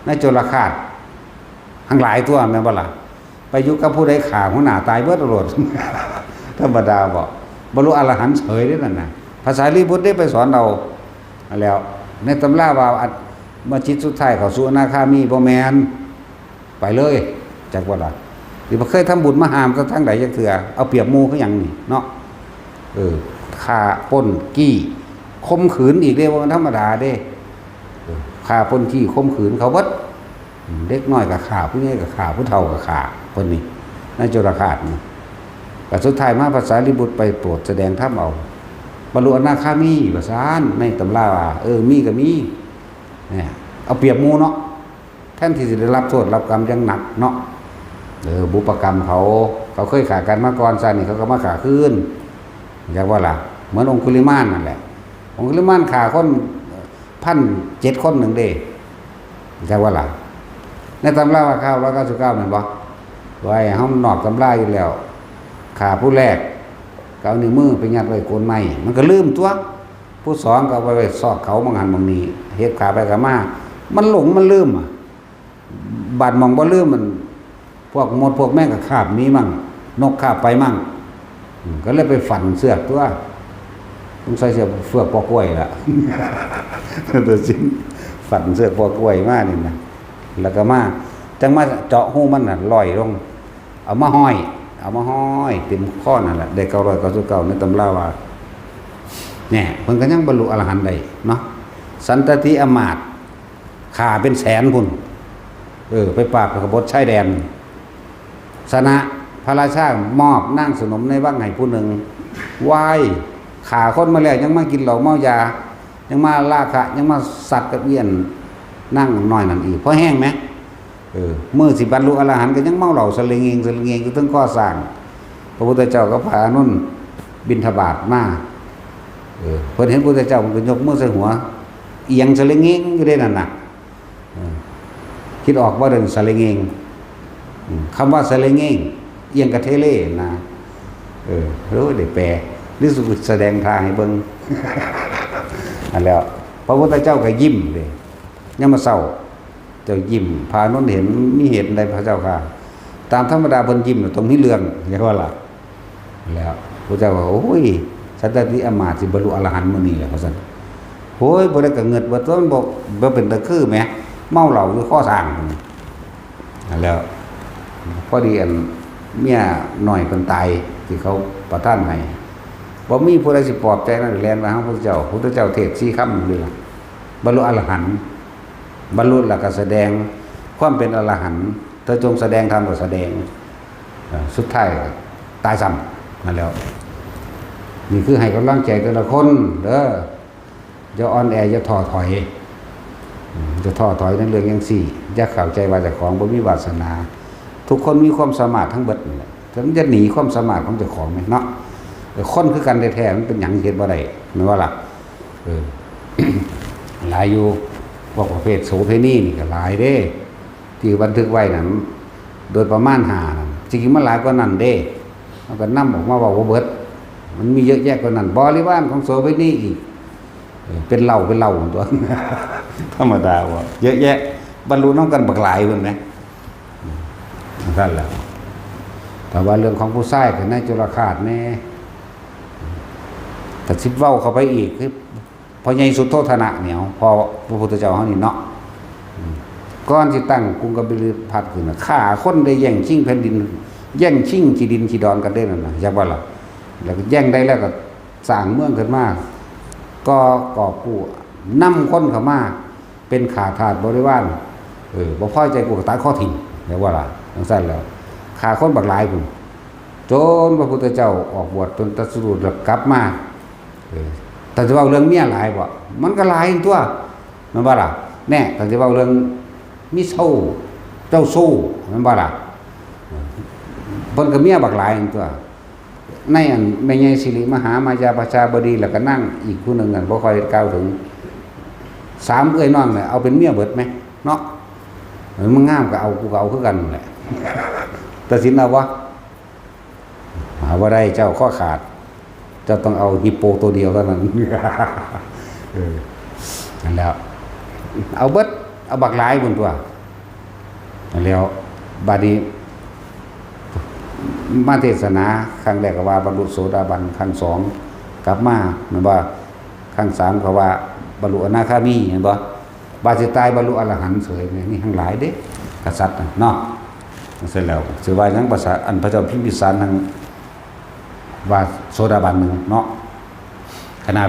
ในโจรคาตทั้งหลายตัวแม่นบ่ล่ะไปอยู่กับผู้ใดขาหัวหน้าตายเบิดตลอด ธรรมดาบอกบรรลุอรหันต์เฉยได้นั่นน่ะภาษาลีบุตรได้ไปสอนเราแล้วในตำราว่ามาจิตสุดท้ายเขาสู่อนาคามีบ่แม่นไปเลยจักบ่ล่ะที่บ่เคยทำบุญมาหามซะทั้งใดจักเทื่อเอาเปรียบหมู่คือหยังนี่เนาะฆ่าปล้นกี้ข่มขืนอีกเด้ว่ามันธรรมดาเด้ฆ่าปล้นกี้ข่มขืนเขาเบิดเด็กน้อยก็ฆ่าผู้ใหญ่ก็ฆ่าผู้เฒ่าก็ฆ่าเพิ่นนี่ในโจรคาตนี่ก็สุดท้ายมาภาษาลิบุตรไปโปรดแสดงธรรมเอาบรรลุอนาคามีว่าซ่านในตำราว่ามีก็มีเนี่ยเอาเปรียบหมู่เนาะแทนที่จะได้รับโทษรับกรรมอย่างหนักเนาะบุปกรรมเขาเคยฆ่ากันมาก่อนซะนี่เขาก็มาฆ่าคืนอยากว่าล่ะเหมือนองคุลิมานนั่นแหละองคุลิมานฆ่าคน1,700 คนหนึ่งเด้อยากว่าล่ะในตำราว่า999นั่นบ่ไว้เฮานอกตำราอยู่แล้วฆ่าผู้แรกก็เอานิ้วมือไปยัดไว้โกนไม้มันก็ลืมตัวผู้สองก็เอาไว้ซอกเขาบางหันบางนี้เฮ็ดขาไปก็มามันหลงมันลืมบาดมองบ่ลืมมันพวกมดพวกแม่งก็คาบนี้มั่งนกคาบไปมั่งก็เลยไปฝันเสือกตัวต้องใส่เสือกเฟือกปอกล้วยล่ะ ตัวจริงฝันเสือกปอกล้วยมานี่นะแล้วก็มาจังมาเจาะหูมันน่ะลอยลงเอามาห้อยเต็มข้อนั่นแหละได้999ในตำราว่าเนี่ยเพิ่นก็ยังบรรลุอรหันต์ได้เนาะสันตติอมาตย์ฆ่าเป็นแสนพุ่นไปปราบกบฏชายแดนสนะพระราชามอบนั่งสนมในวังให้ผู้หนึ่งไหว้ฆ่าคนมาแล้วยังมากินเหล้าเมายายังมาล่าขะยังมาสัตว์กับเอี้ยนนั่งน้อยนั่นอีกเพราะแห้งไหมมื้อสิบรรลุอรหันต์ก็ยังเมาเหล้าสลิงเองอยู่ถึงข้อสร้างพระพุทธเจ้าก็พาอานนท์บิณฑบาตมาเพิ่นเห็นพระพุทธเจ้ามันก็ยกมือใส่หัวเอียงสลิงเองอยู่ได้นั่นน่ะคิดออกบ่เดินสลิงเองคำว่าสลิงเองเอียงกะเทเลนะรู้ได้แปลหรือสุดแสดงทางให้เบิ่ง อันแล้วพระพุทธเจ้าก็ยิ้มเลยยังมาเศร้าเจ้ายิ้มพาโน้นเห็นมีเหตุใดพระเจ้าค่ะตามธรรมดาเพิ่นยิ้มตรงนี้เรื่องอย่างว่าล่ะแล้วพระเจ้าว่าโอ้ยสัตติอมาตย์สิบรรลุอรหันต์มื้อนี้แหละว่าซั่นโอ้ยบ่ได้ก็เงิดบ่ต้นบ่เป็นตะคือแหมเมาเหล้าอยู่ข้อสร้างนั่นแล้วพอดีอันเมียน้อยเพิ่นตายที่เขาประทานให้บ่มีผู้ใดสิปลอบใจนั่นแลนมาหาพระเจ้าเทศน์4 ค่ำนี่ล่ะบรรลุอรหันต์บรรลุแล้วก็แสดงความเป็นอรหันต์เธอจงแสดงธรรมก็แสดงสุดท้ายตายซ้ำนั่นแล้วนี่คือให้กำลังใจแต่ละคนเด้ออย่าอ่อนแออย่าท้อถอยจะท้อถอยในเรื่องจังซี่อย่าเข้าใจว่าเจ้าของบ่มีวาสนาทุกคนมีความสามารถทั้งเบิดนั่นแหละถึงจะหนีความสามารถของเจ้าของแม่เนาะแต่คนคือกันแท้ๆมันเป็นหยังเฮ็ดบ่ได้แม่นว่าล่ะหลายอยู่พวกประเภทโสเภณีนี่ก็หลายเด้ที่บันทึกไว้นั่นโดยประมาณ5นั่นจริงๆมันหลายกว่านั้นเด้มันก็นำออกมาเว้าบ่เบิดมันมีเยอะแยะกว่านั้นบริวารของโสเภณีอีกเป็นเหล้าตัว ธรรมดาว่าเยอะแยะบรรลุน้องกันบักหลายเพิ่นแหมนั่นแหละแต่ว่าเรื่องของผู้ชายก็ในจุลคาตแน่ แต่สิเว้าเข้าไปอีกคือพอใหญ่สุดโทธนะเหนียวพอพระพุทธเจ้าเฮานี่เนาะก่อนสิตั้งกรุงกบิลพัสดุขึ้นน่ะฆ่าคนได้แย่งชิงแผ่นดินแย่งชิงที่ดินที่ดอนกันได้นั่นน่ะจักว่าล่ะแล้วก็แย่งได้แล้วก็สร้างเมืองขึ้นมาก็กอบกู้นำคนเข้ามาเป็นขาทาสบริวารบ่พอใจกูก็ตัดข้อถิ่นเรียกว่าล่ะจังซั่นแล้วฆ่าคนบักหลายพุ่นจนพระพุทธเจ้าออกบวชจนตรัสรู้แล้วกลับมาแต่จะเว้าเรื่องเมียหลายบ่มันก็หลายตัวมันว่าล่ะแน่แต่จะเว้าเรื่องมิเจ้าสู้มันว่าล่ะเพิ่นก็เมียบักหลายตัวในอันแม่ใหญ่สิริมหามายาประชาบดีแล้วก็นั่งอีกผู้หนึ่งนั่นบ่ค่อยกล่าวถึง3เอ้ยน้องเนี่ยเอาเป็นเมียเบิดไหมเนาะมึงงามก็เอากูก็เอาคือกันแหละตัดสินเอาวะหาว่าได้เจ้าข้อขาดเจ้าต้องเอาฮิปโปตัวเดียวเท่านั้นนั่นแล้วเอาเบิดเอาบักหลายบนตัวนั่นแล้วบัดนี้มาเทศนาครั้งแรกก็ว่าบรรลุโสดาบันครั้ง2กลับมาเหมือนว่าครั้ง3ก็ว่าบรรลุอนาคามีเห็นบ่บาสิตายบรรลุอรหันต์เสยนี่ทั้งหลายเด้กษัตริย์เนาะเสร็จแล้วสิว่ายังภาษาอันพระเจ้าพิมพิสารทั้งว่าโสดาบันนึงเนาะขนาด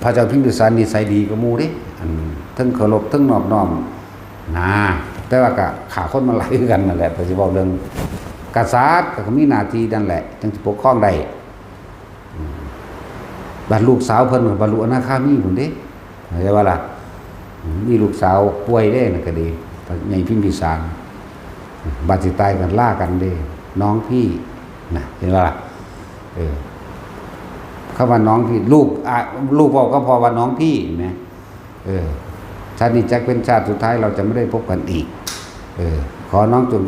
พระเจ้าพิมพิสารนิสัยดีกว่าหมู่เด้อันทั้งเคารพทั้งนอบน้อมนะแต่ว่าก็ขาคนมาหลายกันนั่นแหละก็สิเว้าเรื่องกษัตริย์ก็มีหน้าที่นั่นแหละจึงสิปกครองได้บัดลูกสาวเพิ่นบรรลุอนาคามีพุ่นเด้เข้าใจว่าล่ะมีลูกสาวป่วยเด้นั่นก็ดีใหญ่พิมพิสารบัดสิตายกันล่ากันเด้น้องพี่นะเห็นว่าล่ะเขาว่าน้องพี่ลูกบอกก็พอว่าน้องพี่แหมชาตินี้จักเป็นชาติสุดท้ายเราจะไม่ได้พบกันอีกขอน้องจง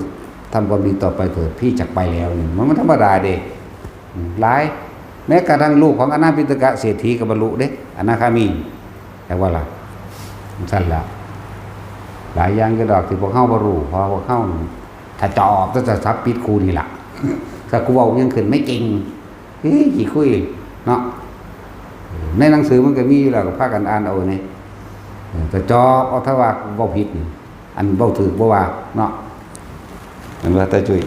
ทำความดีต่อไปเถิดพี่จักไปแล้วนี่มันธรรมดาเด้หลายแม้กระทั่งลูกของอนาปิฎกเศรษฐีก็บรรลุเด้อนาคามีแต่ว่าล่ะสั้นแล้วหลายอย่างก็ดอกที่พวกเฮาบ่รู้เพราะพวกเฮาถ้าจอบจะทับปิดครูนี่ล่ะถ้ากูเว้ายังขึ้นไม่จริงขี้คุยเนาะในหนังสือมันก็มีอยู่แล้วก็พากันอ่านเอานี่แต่จอบเอาถ้าว่าเว้าผิดนี่อันเว้าถูกบ่ว่าเนาะอันว่าแต่จุ้ย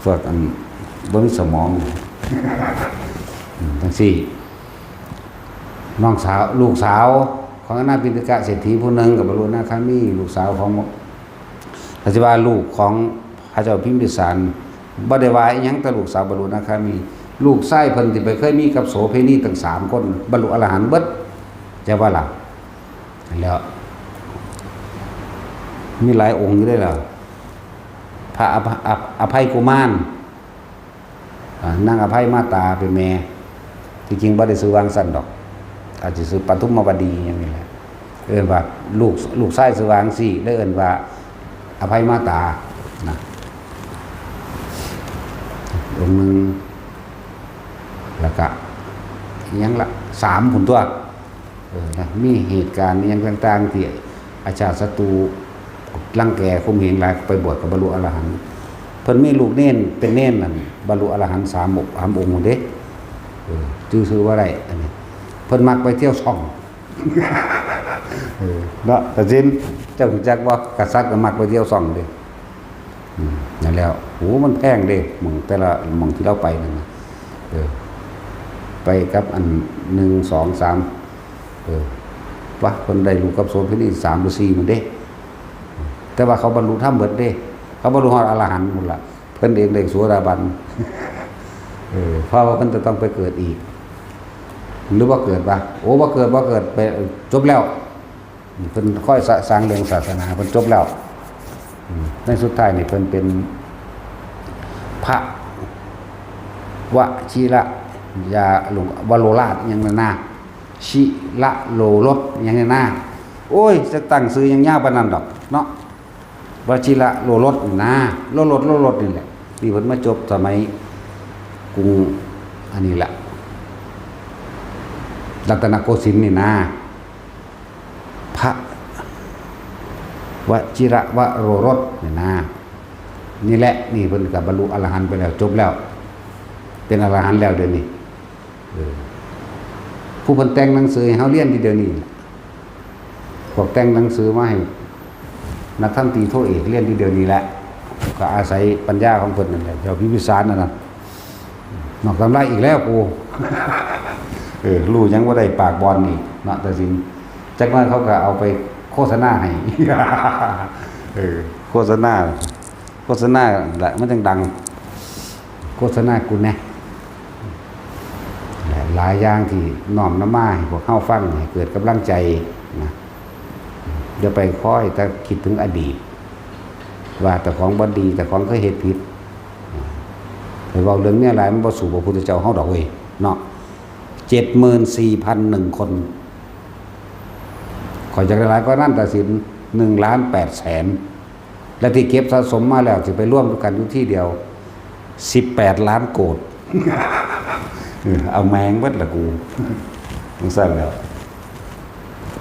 พวกอันบ่มีสมองจังซี่น้องสาวลูกสาวของอนาปิฎกเศรษฐีผู้หนึ่งกับบรรลุอนาคามีลูกสาวของพระสิว่าลูกของพระเจ้าพิมพิสารบ่ได้ว่าอีหยังแต่ลูกสาวบรรลุอนาคามีลูกชายเพิ่นที่ไปเคยมีกับโสเภณีตั้ง3คนบรรลุอรหันต์เบิดจะว่าล่ะแล้วมีหลายองค์อยู่ได้ล่ะพระอภัยกุมารนางอภัยมาตาเป็นแม่ที่จริงบ่ได้ซื้อวางสั่นดอกอาจจะซื้อปทุมวดีอย่างนี้แหละว่าลูกชายซื้อวางสิได้เอิ้นว่าอภัยมาตานะองค์นึงแล้วก็ยังละ3ผลตัวนะมีเหตุการณ์ยังต่างๆที่อาชาติศัตรูรังแกข่มเหงหลายไปบวชกับบรรลุอรหันต์เพิ่นมีลูกเน้นเป็นเน้นนั่นบรรลุอรหันต์3องค์เด้ชื่อว่าอะไรอันนี้เพิ่นมักไปเที่ยวช่องเนาะแต่จริงเจ้าจักว่ากษัตริย์ก็มักไปเที่ยวช่องเด้นั่นแล้วโหมันแพงเด้หม่องแต่ละหม่องที่เราไปนั่นน่ะไปกับอัน1 2 3ว่าคนได้ลูกกับโสเภณี3หรือ4มันเด้แต่ว่าเขาบรรลุธรรมเบิดเด้เขาบรรลุอรหันต์หมดละเพิ่นเองได้โสดาบันเพราะว่าเพิ่นจะต้องไปเกิดอีกหรือว่าเกิดป่ะโอ้บ่เกิดไปจบแล้วเพิ่นค่อยสร้างเรื่องศาสนาเพิ่นจบแล้วในสุดท้ายนี่เพิ่นเป็นพระวชิระยาหลวงวโรราชยังนาชิละโลรสยังนาโอ้ยจะตั้งชื่อยังยาวปานนั้นดอกเนาะวชิระโลรสนะโลรสนี่แหละนี่เพิ่นมาจบสมัยกรุงอันนี้ล่ะรัตนโกสินทร์นี่นะพระวชิระวโรรสนี่นะนี่แหละนี่เพิ่นก็บรรลุอรหันต์ไปแล้วจบแล้วเป็นอรหันต์แล้วเดี๋ยวนี้ ผู้เพิ่นแต่งหนังสือให้เฮาเรียนทีเดียวนี้พวกแต่งหนังสือมาให้นักธรรมตรีโทเอกเรียนทีเดียวนี้แหละก็อาศัยปัญญาของเพิ่นนั่นแหละเจ้าพิพิสารนั่นน่ะนอกตำราอีกแล้วกูรู้ยังว่าได้ปากบอลนี่เนาะแต่สิจักนั้นเขาก็เอาไปโฆษณาให้โฆษณาแหละมันจังดังโฆษณากูแน่หลายอย่างที่น้อมนำมาให้พวกเฮาฟังให้เกิดกำลังใจนะอย่าไปคอยแต่คิดถึงอดีตว่าแต่ของบ่ดีแต่ของเคยเฮ็ดผิดแต่เว้าเรื่องนี้หลายมันบ่สู่พระพุทธเจ้าเฮาดอกเว้ยเนาะ 74,001 คนขอจากหลายก็นั่นตัดสิน1,800,000และที่เก็บสะสมมาแล้วสิไปร่วมกันอยู่ที่เดียว18 ล้านโกดเอาแมงเบิดละกูมันสั่นแล้ว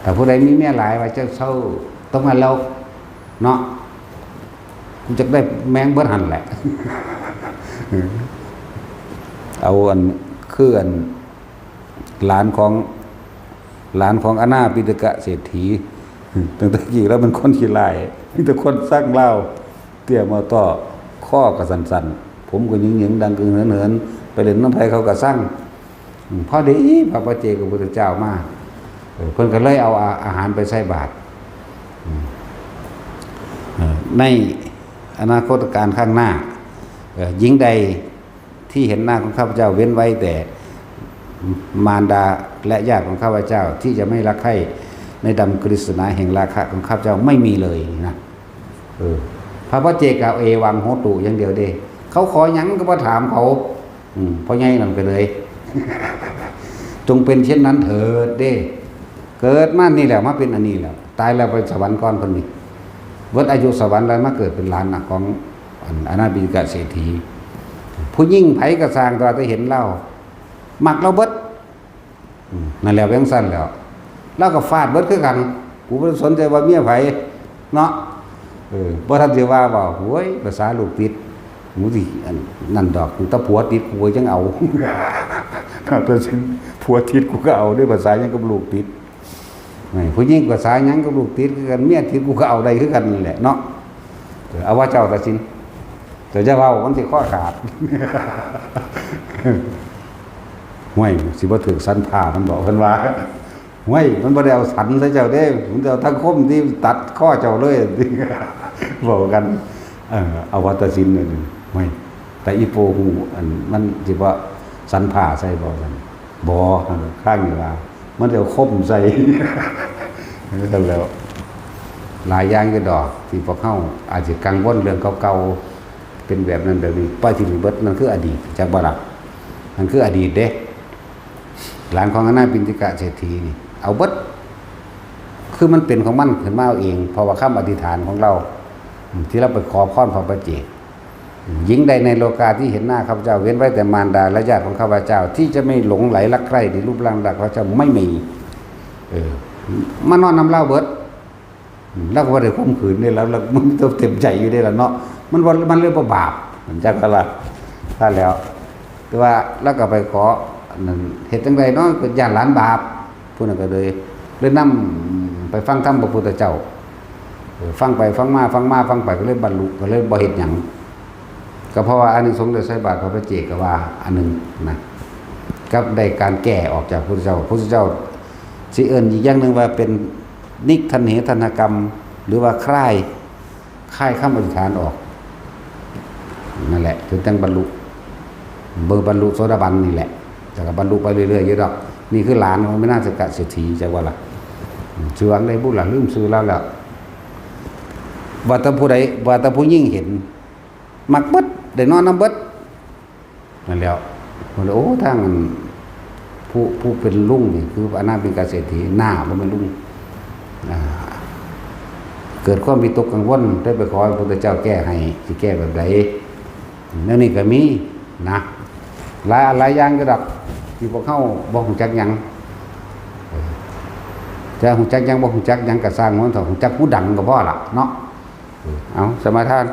แต่ผู้ใดมีเมียหลายว่าจะเศร้าต้องมาเราเนาะกูจะได้แมงเบิดหันแหละเอาอันคืออันหลานของอนาปิฎกเศรษฐีตั้งแต่กี้แล้วมันคนขี้ลายมีแต่คนสร้างเล่าเตี้ยมาต่อข้อกับสันๆผมก็ยิงดังกึ่งเหินไปเล่นน้ำไผ่เขาก็สร้างพอดีพระปัจเจกพุทธเจ้ามาเพิ่นก็เลยเอาอาหารไปใส่บาตรในอนาคตการข้างหน้าหญิงใดที่เห็นหน้าของข้าพเจ้าเว้นไว้แต่มารดาและญาติของข้าพเจ้าที่จะไม่รักใคร่ในดำกฤษณาแห่งราคะของข้าพเจ้าไม่มีเลยนะพระปัจเจกเอวังโหตุอย่างเดียวเด้เขาขอหยังก็บ่ถามเขาเพราะไงนั่นไปเลย จงเป็นเช่นนั้นเถิดเด้เกิดมานี่แหละมาเป็นอันนี้แล้วตายแล้วไปสวรรค์ก่อนคนนี้เวิดอายุสวรรค์แล้วมาเกิดเป็นหลานของอนาบิฎกเศรษฐีผู้ยิ่งไผกระสร้างตัวจะเห็นเล่ามักเราเบิดนั่นแล้วแบงสั้นแล้วเราก็ฟาดเบิดคือกันกูไม่สนใจว่าเมียไผเนาะบ่ทันสิว่าโหยภาษาลูกติดหมูสินั่นดอกตะผัวติดกูจังเอาถ้าเป็นผัวติดกูก็เอาด้วยภาษาหยังกับลูกติดผู้หญิงภาษาหยังกับลูกติดคือกันเมียติดกูก็เอาได้คือกันนั่นแหละเนาะเอาว่าเจ้าตัดสินแต่เจ้าเว้ามันสิข้อขาดห้วยสิบ่ถึกสันผ่ามันบอกเพิ่นว่าห้วยมันบ่ได้เอาสันใส่เจ้าเด้มันเอาทั้งคมที่ตัดข้อเจ้าเลยบอกกันเอาวัตสินนั่นห้วยแต่อีโปหูอันมันสิว่าสันผ่าใส่บ่กันบ่ข้างนี่ว่ามันเอาคมใส่นั่นแล้วหลายอย่างอยู่ดอกที่พวกเฮาอาจสิกังวลเรื่องเก่าๆเป็นแบบนั้นแบบนี้ปล่อยที่เบิดนั่นคืออดีตจักบ่ล่ะนั่นคืออดีตเด้หลานของอนาปิฎกเศรษฐีนี่เอาเบิดคือมันเป็นของมันขึ้นมาเอาเองเพราะว่าคำอธิษฐานของเราที่เราไปขอพรพระปัจเจกหญิงใดในโลกาที่เห็นหน้าข้าพเจ้าเว้นไว้แต่มารดาและญาติของข้าพเจ้าที่จะไม่หลงไหลรักใคร่ในรูปร่างดักข้าพเจ้าไม่มีมานอนนำเล่าเบิดแล้วก็ว่าได้ข่มขืนได้แล้วมันเต็มใจอยู่ได้แล้วเนาะมันเรื่องบาปมันจักก็ละถ้าแล้วแต่ว่าแล้วก็ไปขอนั่นเหตุจังใดเนาะเป็นญาติหลานบาปผู้นั้นก็เลยนำไปฟังธรรมพระพุทธเจ้าฟังไปฟังมาไปก็เลยบรรลุก็เลยบ่เฮ็ดหยังก็เพราะว่าอานิสงส์ได้ใส่บาตรพระปัจเจกก็ว่าอันนึงนะกับได้การแก้ออกจากพระพุทธเจ้าสิเอิ้นอีกอย่างนึงว่าเป็นนิทันเหทันกรรมหรือว่าคลายคำอธิษฐานออกนั่นแหละถึงจังบรรลุบรรลุโสดาบันนี่แหละแต่ก็บรรลุไปเรื่อยๆอยู่ดอกนี่คือหลานของไม่น่าจะกะเศรษฐีจักว่าล่ะชื่อว่าได้บุญล่ะลืมชื่อแล้วล่ะว่าแต่ผู้ใดว่าแต่ผู้ยิ่งเห็นมักเบิดได้นอนน้ำเบิดนั่นแล้วโอ้ทางผู้เป็นลุงนี่คืออนาปิฎกเศรษฐีหน้าบ่แม่นลุงเกิดความวิตกกังวลได้ไปขอพระพุทธเจ้าแก้ให้สิแก้แบบใดแล้วนี่ก็มีนะหลายอย่างก็ดอกที่พวกเขาบ่ฮู้จักหยังจะฮู้จักหยังบ่ฮู้จักหยังก็สร้างมันเถอะฮู้จักผู้ดังก็พอล่ะเนาะเอาสมาทาน